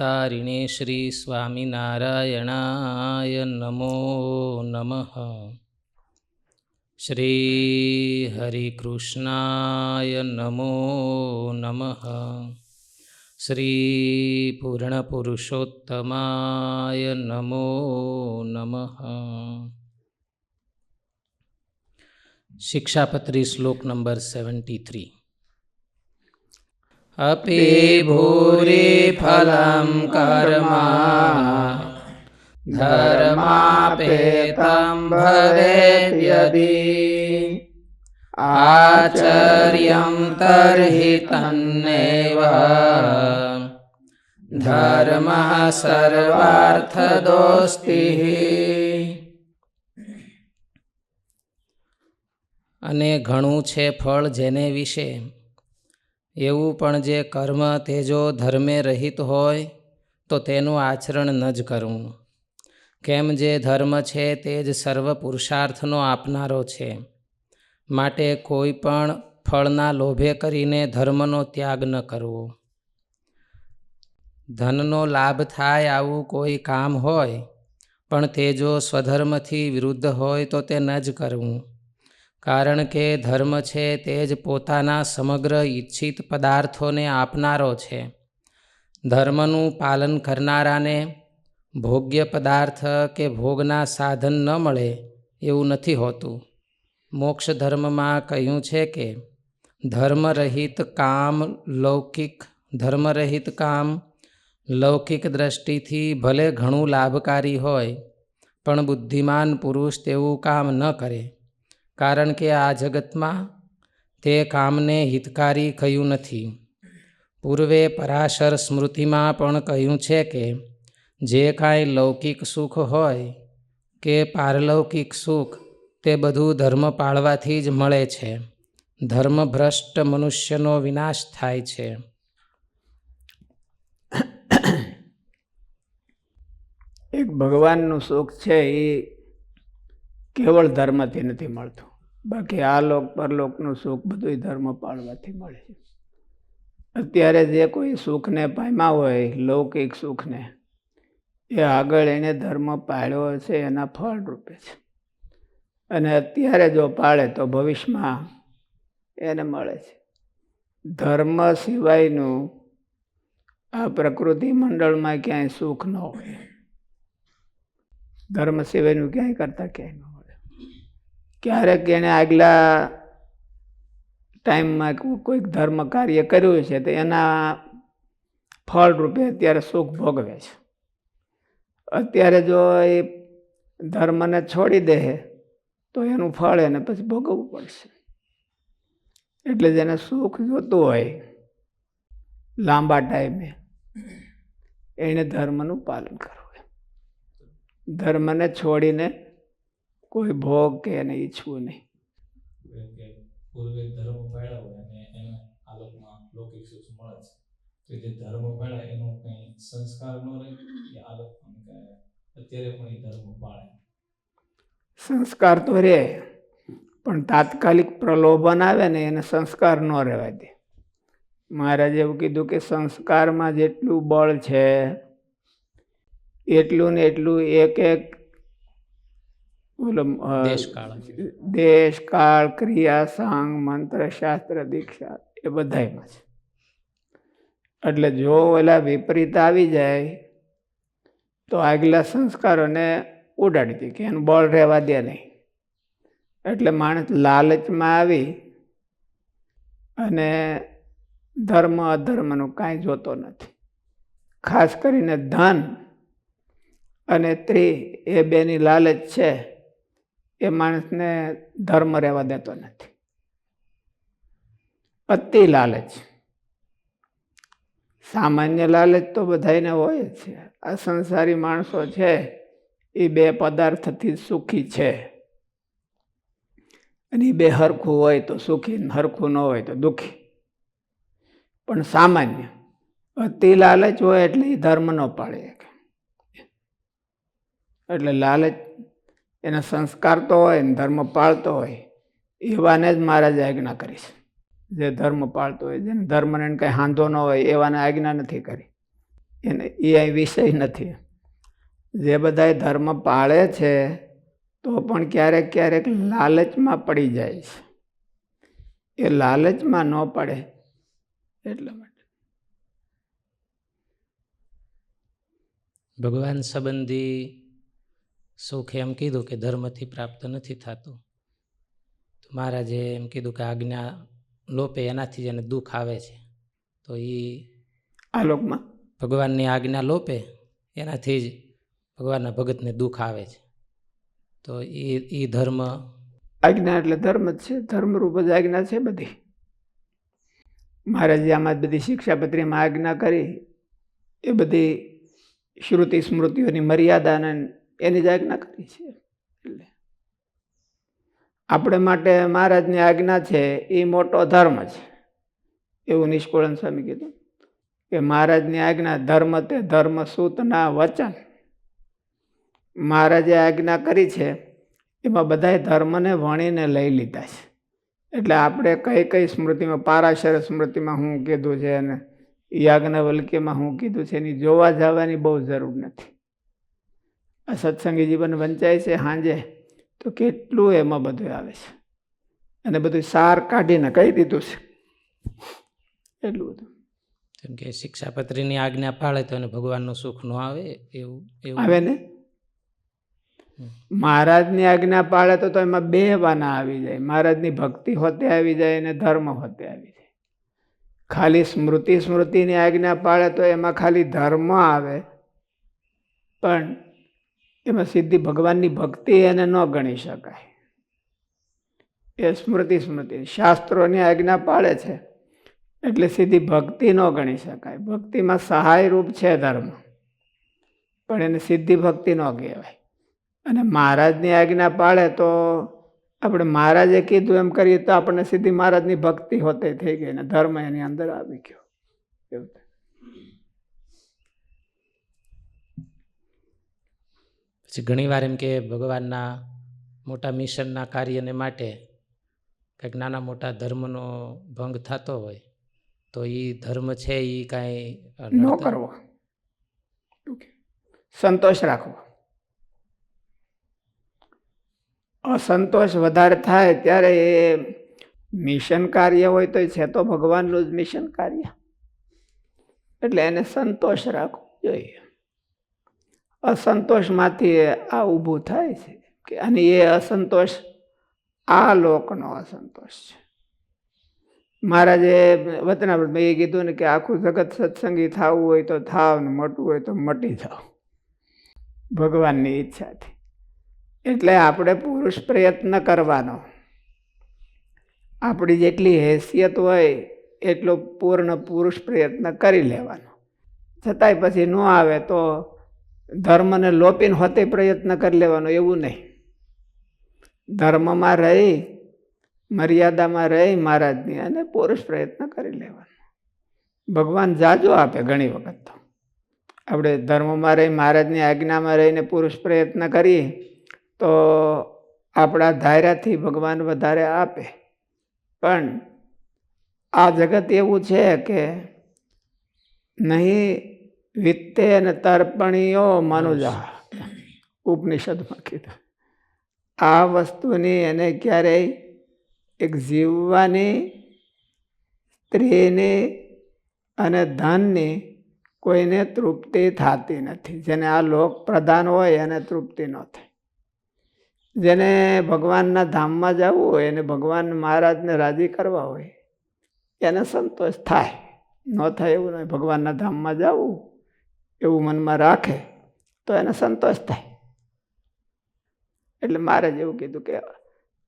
ભવતારિણે શ્રી સ્વામિનારાયણાય નમો નમઃ. શ્રી હરિકૃષ્ણાય નમો નમઃ. શ્રી પૂર્ણપુરુષોત્તમાય નમો નમઃ. શિક્ષાપત્રી શ્લોક નંબર 73. અપી ભૂરી ફલમ કર્મા ધર્માપેતમ ભવેદ્યદિ આચર્યં તર્હિ તન્નેવ ધર્મઃ સર્વાર્થદોસ્તિઃ. અને ઘણું છે ફળ જેને વિશે, એવું પણ જે કર્મ તે જો ધર્મે રહિત હોય તો તેનું આચરણ ન જ કરવું. કેમ જે ધર્મ છે તે જ સર્વ પુરુષાર્થનો આપનારો છે. માટે કોઈ પણ ફળના લોભે કરીને ધર્મનો ત્યાગ ન કરવો. ધનનો લાભ થાય આવું કોઈ કામ હોય પણ તે જો સ્વધર્મથી વિરુદ્ધ હોય તો તે ન જ કરવું. કારણ કે ધર્મ છે તે જ પોતાના સમગ્ર ઈચ્છિત પદાર્થોને આપનારો છે. ધર્મનું પાલન કરનારાને ભોગ્ય પદાર્થ કે ભોગના સાધન ન મળે એવું નથી હોતું. મોક્ષ ધર્મમાં કહ્યું છે કે ધર્મરહિત કામ લૌકિક દ્રષ્ટિથી ભલે ઘણું લાભકારી હોય પણ બુદ્ધિમાન પુરુષ તેવું કામ ન કરે. કારણ કે આ જગતમાં તે કામને હિતકારી કહ્યું નથી. પૂર્વે પરાશર સ્મૃતિમાં પણ કહ્યું છે કે જે કાંઈ લૌકિક સુખ હોય કે પારલૌકિક સુખ તે બધું ધર્મ પાળવાથી જ મળે છે. ધર્મભ્રષ્ટ મનુષ્યનો વિનાશ થાય છે. એક ભગવાનનું સુખ છે એ કેવળ ધર્મથી નથી મળતું. બાકી આ લોક પરલોકનું સુખ બધું ધર્મ પાળવાથી મળે છે. અત્યારે જે કોઈ સુખને પામ્યા હોય, લૌકિક સુખને, એ આગળ એને ધર્મ પાળ્યો છે એના ફળ રૂપે છે. અને અત્યારે જો પાળે તો ભવિષ્યમાં એને મળે છે. ધર્મ સિવાયનું આ પ્રકૃતિ મંડળમાં ક્યાંય સુખ ન હોય. ધર્મ સિવાયનું ક્યાંય કરતા ક્યાંય ન મળે. ક્યારેક એને આગલા ટાઈમમાં કોઈક ધર્મ કાર્ય કર્યું છે તો એના ફળ રૂપે અત્યારે સુખ ભોગવે છે. અત્યારે જો એ ધર્મને છોડી દે તો એનું ફળ એને પછી ભોગવવું પડશે. એટલે જેને સુખ જોતું હોય લાંબા ટાઈમે એને ધર્મનું પાલન કરવું. ધર્મને છોડીને કોઈ ભોગ કે એને ઈચ્છવું નહીં. પૂર્વે ધર્મ પાળ્યા હોય અને એને આલોકમાં લૌકિક સુખ મળે છે, તો જે ધર્મ પાળ્યા એનો કંઈ સંસ્કાર ન રહે કે આલોકમાં અત્યારે પણ એ ધર્મ પાળે? સંસ્કાર તો રહે, પણ તાત્કાલિક પ્રલોભન આવે ને એને સંસ્કાર ન રહેવા દે. મહારાજે એવું કીધું કે સંસ્કારમાં જેટલું બળ છે એટલું ને એટલું એક દેશ કાળ ક્રિયા સાંગ મંત્ર શાસ્ત્ર દીક્ષા એ બધામાં છે. એટલે જો ઓલા વિપરીત આવી જાય તો આગલા સંસ્કારોને ઉડાડી દે કે એનું બળ રહેવા દે નહીં. એટલે માણસ લાલચમાં આવી અને ધર્મ અધર્મનું કાંઈ જોતો નથી. ખાસ કરીને ધન અને ત્રી એ બેની લાલચ છે એ માણસને ધર્મ રહેવા દેતો નથી. અતિ લાલચ, સામાન્ય લાલચ તો બધાને હોય જ છે. આ સંસારી માણસો છે એ બે પદાર્થથી સુખી છે. અને એ બે હરખું હોય તો સુખી, હરખું ન હોય તો દુઃખી. પણ સામાન્ય અતિ લાલચ હોય એટલે એ ધર્મ ન પાળે. એટલે લાલચ એના સંસ્કાર તો હોય ને ધર્મ પાળતો હોય એવાને જ મહારાજે આજ્ઞા કરી છે. જે ધર્મ પાળતો હોય, જેને ધર્મને કંઈ હાંધો ન હોય એવાને આજ્ઞા નથી કરી. એને એ અહીં વિષય નથી. જે બધાય ધર્મ પાળે છે તો પણ ક્યારેક ક્યારેક લાલચમાં પડી જાય છે. એ લાલચમાં ન પડે એટલા માટે. ભગવાન સંબંધી સુખ એમ કીધું કે ધર્મથી પ્રાપ્ત નથી થતું. તો મહારાજે એમ કીધું કે આજ્ઞા લોપે એનાથી જ એને દુઃખ આવે છે. તો એ આ લોકમાં ભગવાનની આજ્ઞા લોપે એનાથી જ ભગવાનના ભગતને દુઃખ આવે છે. તો એ ધર્મ આજ્ઞા એટલે ધર્મ જ છે. ધર્મરૂપ જ આજ્ઞા છે બધી. મહારાજે આમાં જ બધી શિક્ષાપત્રીમાં આજ્ઞા કરી એ બધી શ્રુતિ સ્મૃતિઓની મર્યાદાને એની જ આજ્ઞા કરી છે. એટલે આપણે માટે મહારાજની આજ્ઞા છે એ મોટો ધર્મ છે એવું નિષ્કુળાનંદ સ્વામી કીધું કે મહારાજની આજ્ઞા ધર્મ તે ધર્મ સૂતના વચન. મહારાજે આજ્ઞા કરી છે એમાં બધાય ધર્મને વણીને લઈ લીધા છે. એટલે આપણે કઈ કઈ સ્મૃતિમાં, પારાશર સ્મૃતિમાં શું કીધું છે અને યાજ્ઞવલ્ક્યમાં શું કીધું છે એની જોવા જવાની બહુ જરૂર નથી. આ સત્સંગી જીવન વંચાય છે સાંજે તો કેટલું એમાં બધું આવે છે અને બધું સાર કાઢીને કહી દીધું છે. એટલું બધું કેમ કે શિક્ષાપત્રીની આજ્ઞા પાળે તો એને ભગવાનનું સુખ ન આવે એવું આવે ને. મહારાજની આજ્ઞા પાળે તો એમાં બે વાના આવી જાય. મહારાજની ભક્તિ હોતે આવી જાય અને ધર્મ હોતે આવી જાય. ખાલી સ્મૃતિની આજ્ઞા પાળે તો એમાં ખાલી ધર્મ આવે પણ એમાં સીધી ભગવાનની ભક્તિ એને ન ગણી શકાય. એ સ્મૃતિ શાસ્ત્રોની આજ્ઞા પાળે છે એટલે સીધી ભક્તિ ન ગણી શકાય. ભક્તિમાં સહાય રૂપ છે ધર્મ પણ એને સીધી ભક્તિ ન કહેવાય. અને મહારાજની આજ્ઞા પાળે તો આપણે મહારાજે કીધું એમ કરીએ તો આપણને સીધી મહારાજની ભક્તિ હોતે થઈ ગઈ ને ધર્મ એની અંદર આવી ગયો. એવું પછી ઘણીવાર એમ કે ભગવાનના મોટા મિશનના કાર્યને માટે કંઈક નાના મોટા ધર્મનો ભંગ થતો હોય તો એ ધર્મ છે એ કાંઈ ન કરવો, સંતોષ રાખવો. અસંતોષ વધારે થાય ત્યારે એ મિશન કાર્ય હોય તો છે તો ભગવાનનું જ મિશન કાર્ય એટલે એને સંતોષ રાખવો જોઈએ. અસંતોષમાંથી આ ઊભું થાય છે કે અને એ અસંતોષ આ લોકનો અસંતોષ છે. મહારાજે વતનામૃતમાં એ કીધું ને કે આખું જગત સત્સંગી થવું હોય તો થાવ ને મોટું હોય તો મટી જાવ ભગવાનની ઈચ્છાથી. એટલે આપણે પુરુષ પ્રયત્ન કરવાનો. આપણી જેટલી હેસિયત હોય એટલો પૂર્ણ પુરુષ પ્રયત્ન કરી લેવાનો. છતાંય પછી ન આવે તો ધર્મને લોપીને હોતે પ્રયત્ન કરી લેવાનો એવું નહીં. ધર્મમાં રહી મર્યાદામાં રહી મહારાજની અને પુરુષ પ્રયત્ન કરી લેવાનો. ભગવાન જાજો આપે ઘણી વખત તો. આપણે ધર્મમાં રહી મહારાજની આજ્ઞામાં રહીને પુરુષ પ્રયત્ન કરીએ તો આપણા ધાર્યાથી ભગવાન વધારે આપે. પણ આ જગત એવું છે કે નહીં વિત્તે અને તર્પણીઓ મનુજા ઉપનિષદમાં કીધું. આ વસ્તુની એને ક્યારેય એક જીવવાની, સ્ત્રીની અને ધનની કોઈને તૃપ્તિ થતી નથી. જેને આ લોક પ્રધાન હોય એને તૃપ્તિ ન થાય. જેને ભગવાનના ધામમાં જવું હોય એને ભગવાન મહારાજને રાજી કરવા હોય એને સંતોષ થાય. ન થાય એવું નહીં. ભગવાનના ધામમાં જવું એવું મનમાં રાખે તો એને સંતોષ થાય. એટલે મહારાજ એવું કીધું કે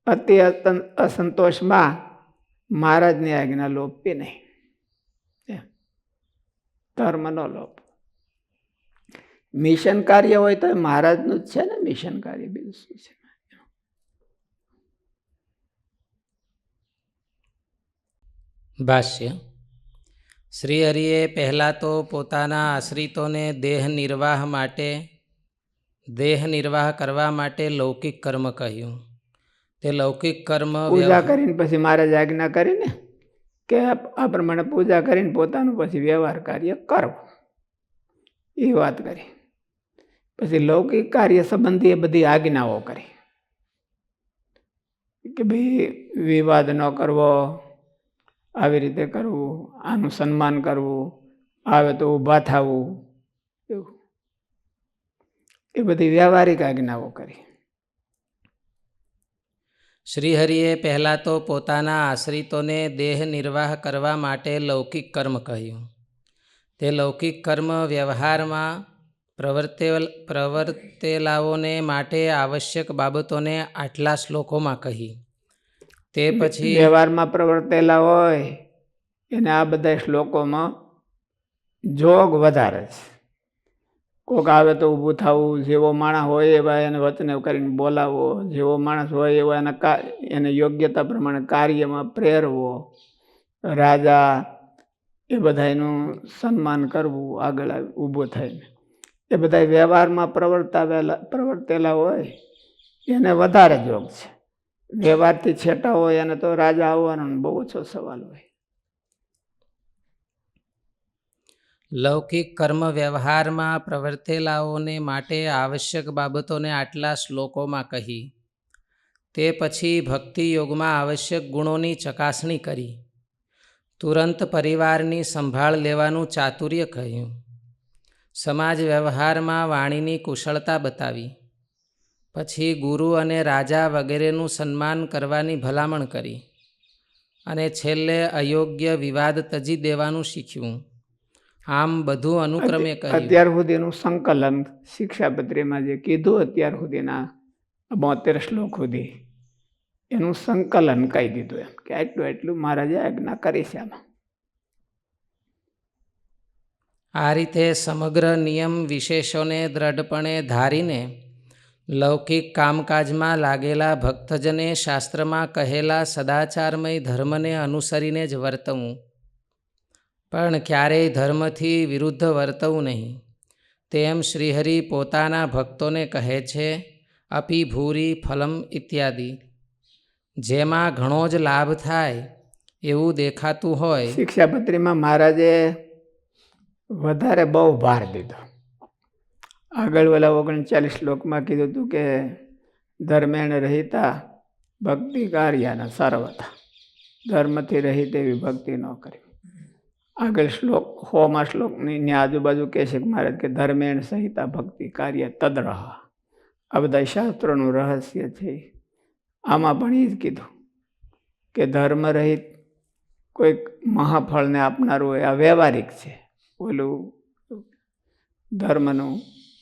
અતિ અસંતોષમાં મહારાજની આજ્ઞા લોપવી નહીં. ધર્મ નો લોપ. મિશન કાર્ય હોય તો મહારાજનું જ છે ને મિશન કાર્ય, બીજું શું છે? ભાષ્ય. શ્રી હરિએ પહેલાં તો પોતાના આશ્રિતોને દેહ નિર્વાહ કરવા માટે લૌકિક કર્મ કહ્યું. તે લૌકિક કર્મ પૂજા કરીને પછી મહારાજ આજ્ઞા કરીને કે આ પ્રમાણે પૂજા કરીને પોતાનું પછી વ્યવહાર કાર્ય કરવું. એ વાત કરી. પછી લૌકિક કાર્ય સંબંધી એ બધી આજ્ઞાઓ કરી કે ભાઈ વિવાદ ન કરવો, આવી રીતે કરવું, આનું સન્માન કરવું, આવે તો ઊભા થવું, એવું એ બધી વ્યવહારિક આજ્ઞાઓ કરી. શ્રીહરિએ પહેલાં તો પોતાના આશ્રિતોને દેહ નિર્વાહ કરવા માટે લૌકિક કર્મ કહ્યું. તે લૌકિક કર્મ વ્યવહારમાં પ્રવર્તેલાઓને માટે આવશ્યક બાબતોને આટલા શ્લોકોમાં કહી. તે પછી વ્યવહારમાં પ્રવર્તેલા હોય એને આ બધા શ્લોકોમાં જોગ વધારે છે. કોક આવે તો ઊભું થવું, જેવો માણસ હોય એવા એને વચને કરીને બોલાવવો, જેવો માણસ હોય એવા એને યોગ્યતા પ્રમાણે કાર્યમાં પ્રેરવો, રાજા એ બધાનું સન્માન કરવું, આગળ ઊભો થઈને એ બધા વ્યવહારમાં પ્રવર્તેલા હોય એને વધારે જોગ છે. વ્યવહારથી છેટા હોય એને તો રાજા આવવાનો બહુ ઓછો સવાલ હોય. લૌકિક કર્મ વ્યવહારમાં પ્રવર્તેલાઓને માટે આવશ્યક બાબતોને આટલા શ્લોકોમાં કહી. તે પછી ભક્તિ યોગમાં આવશ્યક ગુણોની ચકાસણી કરી. તુરંત પરિવારની સંભાળ લેવાનું ચાતુર્ય કહ્યું. સમાજ વ્યવહારમાં વાણીની કુશળતા બતાવી. પછી ગુરુ અને રાજા વગેરેનું સન્માન કરવાની ભલામણ કરી. અને છેલ્લે અયોગ્ય વિવાદ તજી દેવાનું શીખ્યું. આમ બધું અનુક્રમે કહ્યું. અત્યાર સુધીનું સંકલન શિક્ષાપત્રીમાં જે કીધું અત્યાર સુધીના 72 શ્લોક સુધી એનું સંકલન કહી દીધું એમ કે એટલું મહારાજે આજ્ઞા કરી છે આમાં. આ રીતે સમગ્ર નિયમ વિશેષોને દ્રઢપણે ધારીને લૌકિક કામકાજમાં લાગેલા ભક્તજને શાસ્ત્રમાં કહેલા સદાચારમય ધર્મને અનુસરીને જ વર્તવું, પણ ક્યારેય ધર્મથી વિરુદ્ધ વર્તવું નહીં. તેમ શ્રીહરિ પોતાના ભક્તોને કહે છે. અપી ભૂરી ફલમ ઇત્યાદિ. જેમાં ઘણો જ લાભ થાય એવું દેખાતું હોય. શિક્ષાપત્રીમાં મહારાજે વધારે બહુ ભાર દીધો. આગળ ઓલા 39 શ્લોકમાં કીધું હતું કે ધર્મેણ રહિતા ભક્તિ કાર્યના સર્વથા. ધર્મથી રહિત એવી ભક્તિ ન કરવી. આગળ શ્લોક 100મા શ્લોકની આજુબાજુ કહે છે કે મહારાજ કે ધર્મેણ સહિતા ભક્તિ કાર્ય તદ્રહ. આ બધા શાસ્ત્રોનું રહસ્ય છે. આમાં પણ એ જ કીધું કે ધર્મ રહિત કોઈક મહાફળને આપનારું હોય આ વ્યવહારિક છે. ઓલું ધર્મનું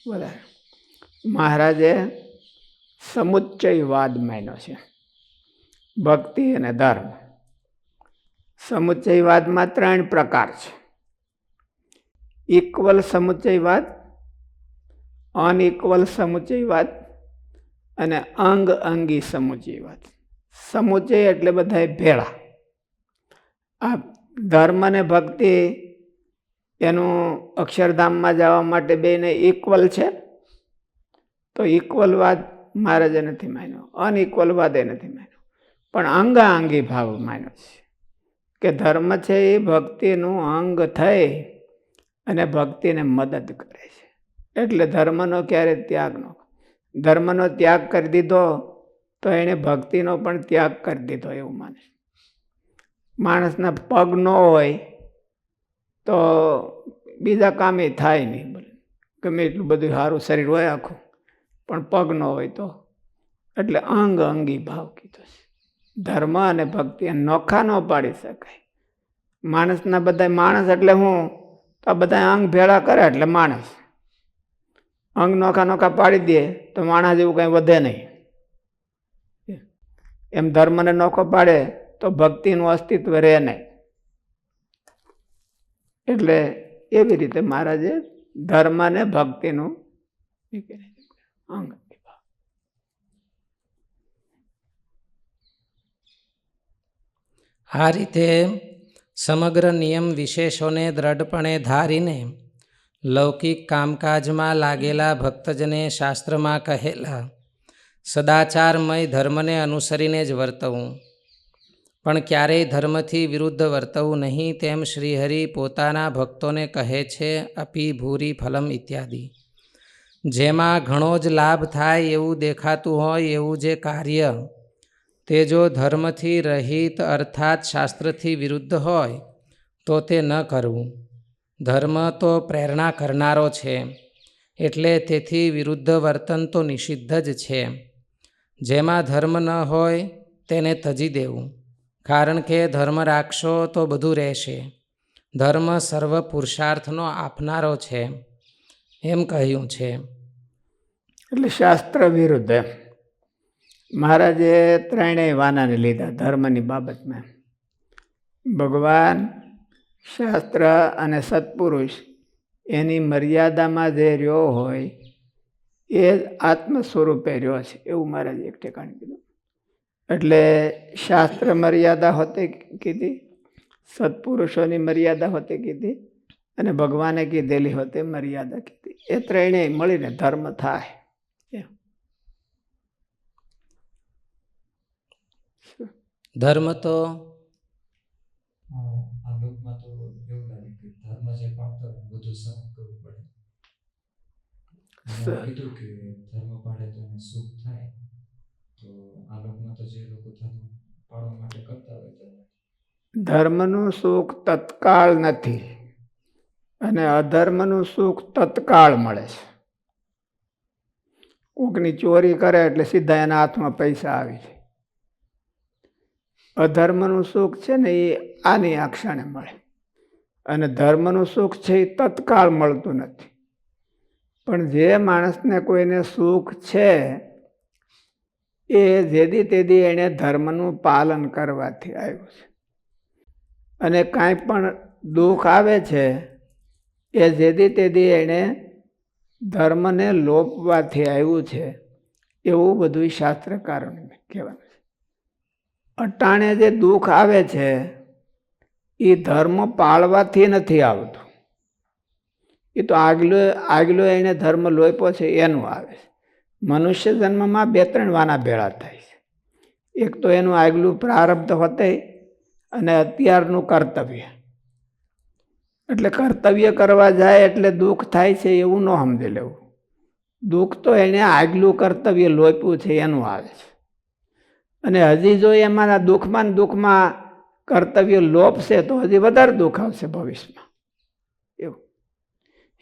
વધારે. મહારાજે સમુચ્ચયવાદ માન્યો છે. ભક્તિ અને ધર્મ. સમુચ્ચયવાદમાં 3 પ્રકાર છે. ઇક્વલ સમુચ્ચયવાદ, અનઇક્વલ સમુચ્ચયવાદ અને અંગી સમુચ્ચયવાદ. સમુચ્ચય એટલે બધા ભેળા. આ ધર્મ અને ભક્તિ એનું અક્ષરધામમાં જવા માટે બેને ઇક્વલ છે તો ઇક્વલવાદ મહારાજે નથી માન્યો, અનઇક્વલવાદ એ નથી માન્યો, પણ અંગાંગી ભાવ માન્યો છે કે ધર્મ છે એ ભક્તિનું અંગ થઈ અને ભક્તિને મદદ કરે છે. એટલે ધર્મનો ક્યારે ત્યાગ ન. ધર્મનો ત્યાગ કરી દીધો તો એણે ભક્તિનો પણ ત્યાગ કરી દીધો એવું માને. માણસના પગ ન હોય તો બીજા કામે થાય નહીં. ગમે એટલું બધું સારું શરીર હોય આખું, પણ પગ ન હોય તો. એટલે અંગી ભાવ કીધો છે. ધર્મ અને ભક્તિ નોખા ન પાડી શકાય. માણસના બધા માણસ એટલે હું તો આ બધા અંગ ભેળા કરે એટલે માણસ. અંગ નોખા પાડી દે તો માણસ જેવું કંઈ વધે નહીં. એમ ધર્મને નોખો પાડે તો ભક્તિનું અસ્તિત્વ રહે નહીં. એટલે એવી રીતે મહારાજે ધર્મ અને ભક્તિનું અંગ. આ રીતે સમગ્ર નિયમ વિશેષોને દ્રઢપણે ધારીને લૌકિક કામકાજમાં લાગેલા ભક્તજને શાસ્ત્રમાં કહેલા સદાચારમય ધર્મને અનુસરીને જ વર્તવું, પણ ક્યારેય ધર્મથી વિરુદ્ધ વર્તવું નહીં, તેમ શ્રીહરિ પોતાના ભક્તોને કહે છે. અપી ભૂરી ફલમ ઇત્યાદિ. જેમાં ઘણો જ લાભ થાય એવું દેખાતું હોય એવું જે કાર્ય તે જો ધર્મથી રહિત અર્થાત શાસ્ત્રથી વિરુદ્ધ હોય તો તે ન કરવું. ધર્મ તો પ્રેરણા કરનારો છે, એટલે તેથી વિરુદ્ધ વર્તન તો નિષિદ્ધ જ છે. જેમાં ધર્મ ન હોય તેને તજી દેવું, કારણ કે ધર્મ રાખશો તો બધું રહેશે. ધર્મ સર્વ પુરુષાર્થનો આપનારો છે એમ કહ્યું છે. એટલે શાસ્ત્ર વિરુદ્ધ એમ મહારાજે ત્રણેય વાનાને લીધા ધર્મની બાબતમાં. ભગવાન, શાસ્ત્ર અને સત્પુરુષ એની મર્યાદામાં જે રહ્યો હોય એ આત્મ સ્વરૂપે રહ્યો છે એવું મહારાજે એક ઠેકાણે કીધું. એટલે શાસ્ત્ર મર્યાદા હોતે કીધી, સત્પુરુષોની મર્યાદા હોતે કીધી અને ભગવાને કીધેલી હોતે મર્યાદા કીધી. એ ત્રણેય મળીને ધર્મ થાય. ધર્મ તો આ લોકમાં તો એવું લાગે કે ધર્મ જે પાળતો હોય બધું સહન કરવું પડે. કીધું કે ધર્મ પાળે તો એને સુખ થાય. તો આ લોકમાં તો જે લોકો ધર્મ પાળવા માટે કરતા હોય તો ધર્મનું સુખ તત્કાળ નથી અને અધર્મનું સુખ તત્કાળ મળે છે. કોકની ચોરી કરે એટલે સીધા એના હાથમાં પૈસા આવી જાય. અધર્મનું સુખ છે ને એ આની આ ક્ષણે મળે અને ધર્મનું સુખ છે એ તત્કાળ મળતું નથી. પણ જે માણસને કોઈને સુખ છે એ જેદી તેદી એણે ધર્મનું પાલન કરવાથી આવ્યું છે. અને કાંઈ પણ દુઃખ આવે છે એ જેદી તેદી એણે ધર્મને લોપવાથી આવ્યું છે એવું બધું શાસ્ત્રકારોને કહેવાનું છે. અટાણે જે દુઃખ આવે છે એ ધર્મ પાળવાથી નથી આવતું. એ તો આગલો એને ધર્મ લોપ્યો છે એનું આવે છે. મનુષ્ય જન્મમાં 2-3 વાના ભેળા થાય છે. એક તો એનું આગલું પ્રારબ્ધ હોતે અને અત્યારનું કર્તવ્ય. એટલે કર્તવ્ય કરવા જાય એટલે દુઃખ થાય છે એવું ન સમજી લેવું. દુઃખ તો એને આગલું કર્તવ્ય લોપ્યું છે એનું આવે છે. અને હજી જો એમાં દુઃખમાં કર્તવ્ય લોપશે તો હજી વધારે દુઃખ આવશે ભવિષ્યમાં. એવું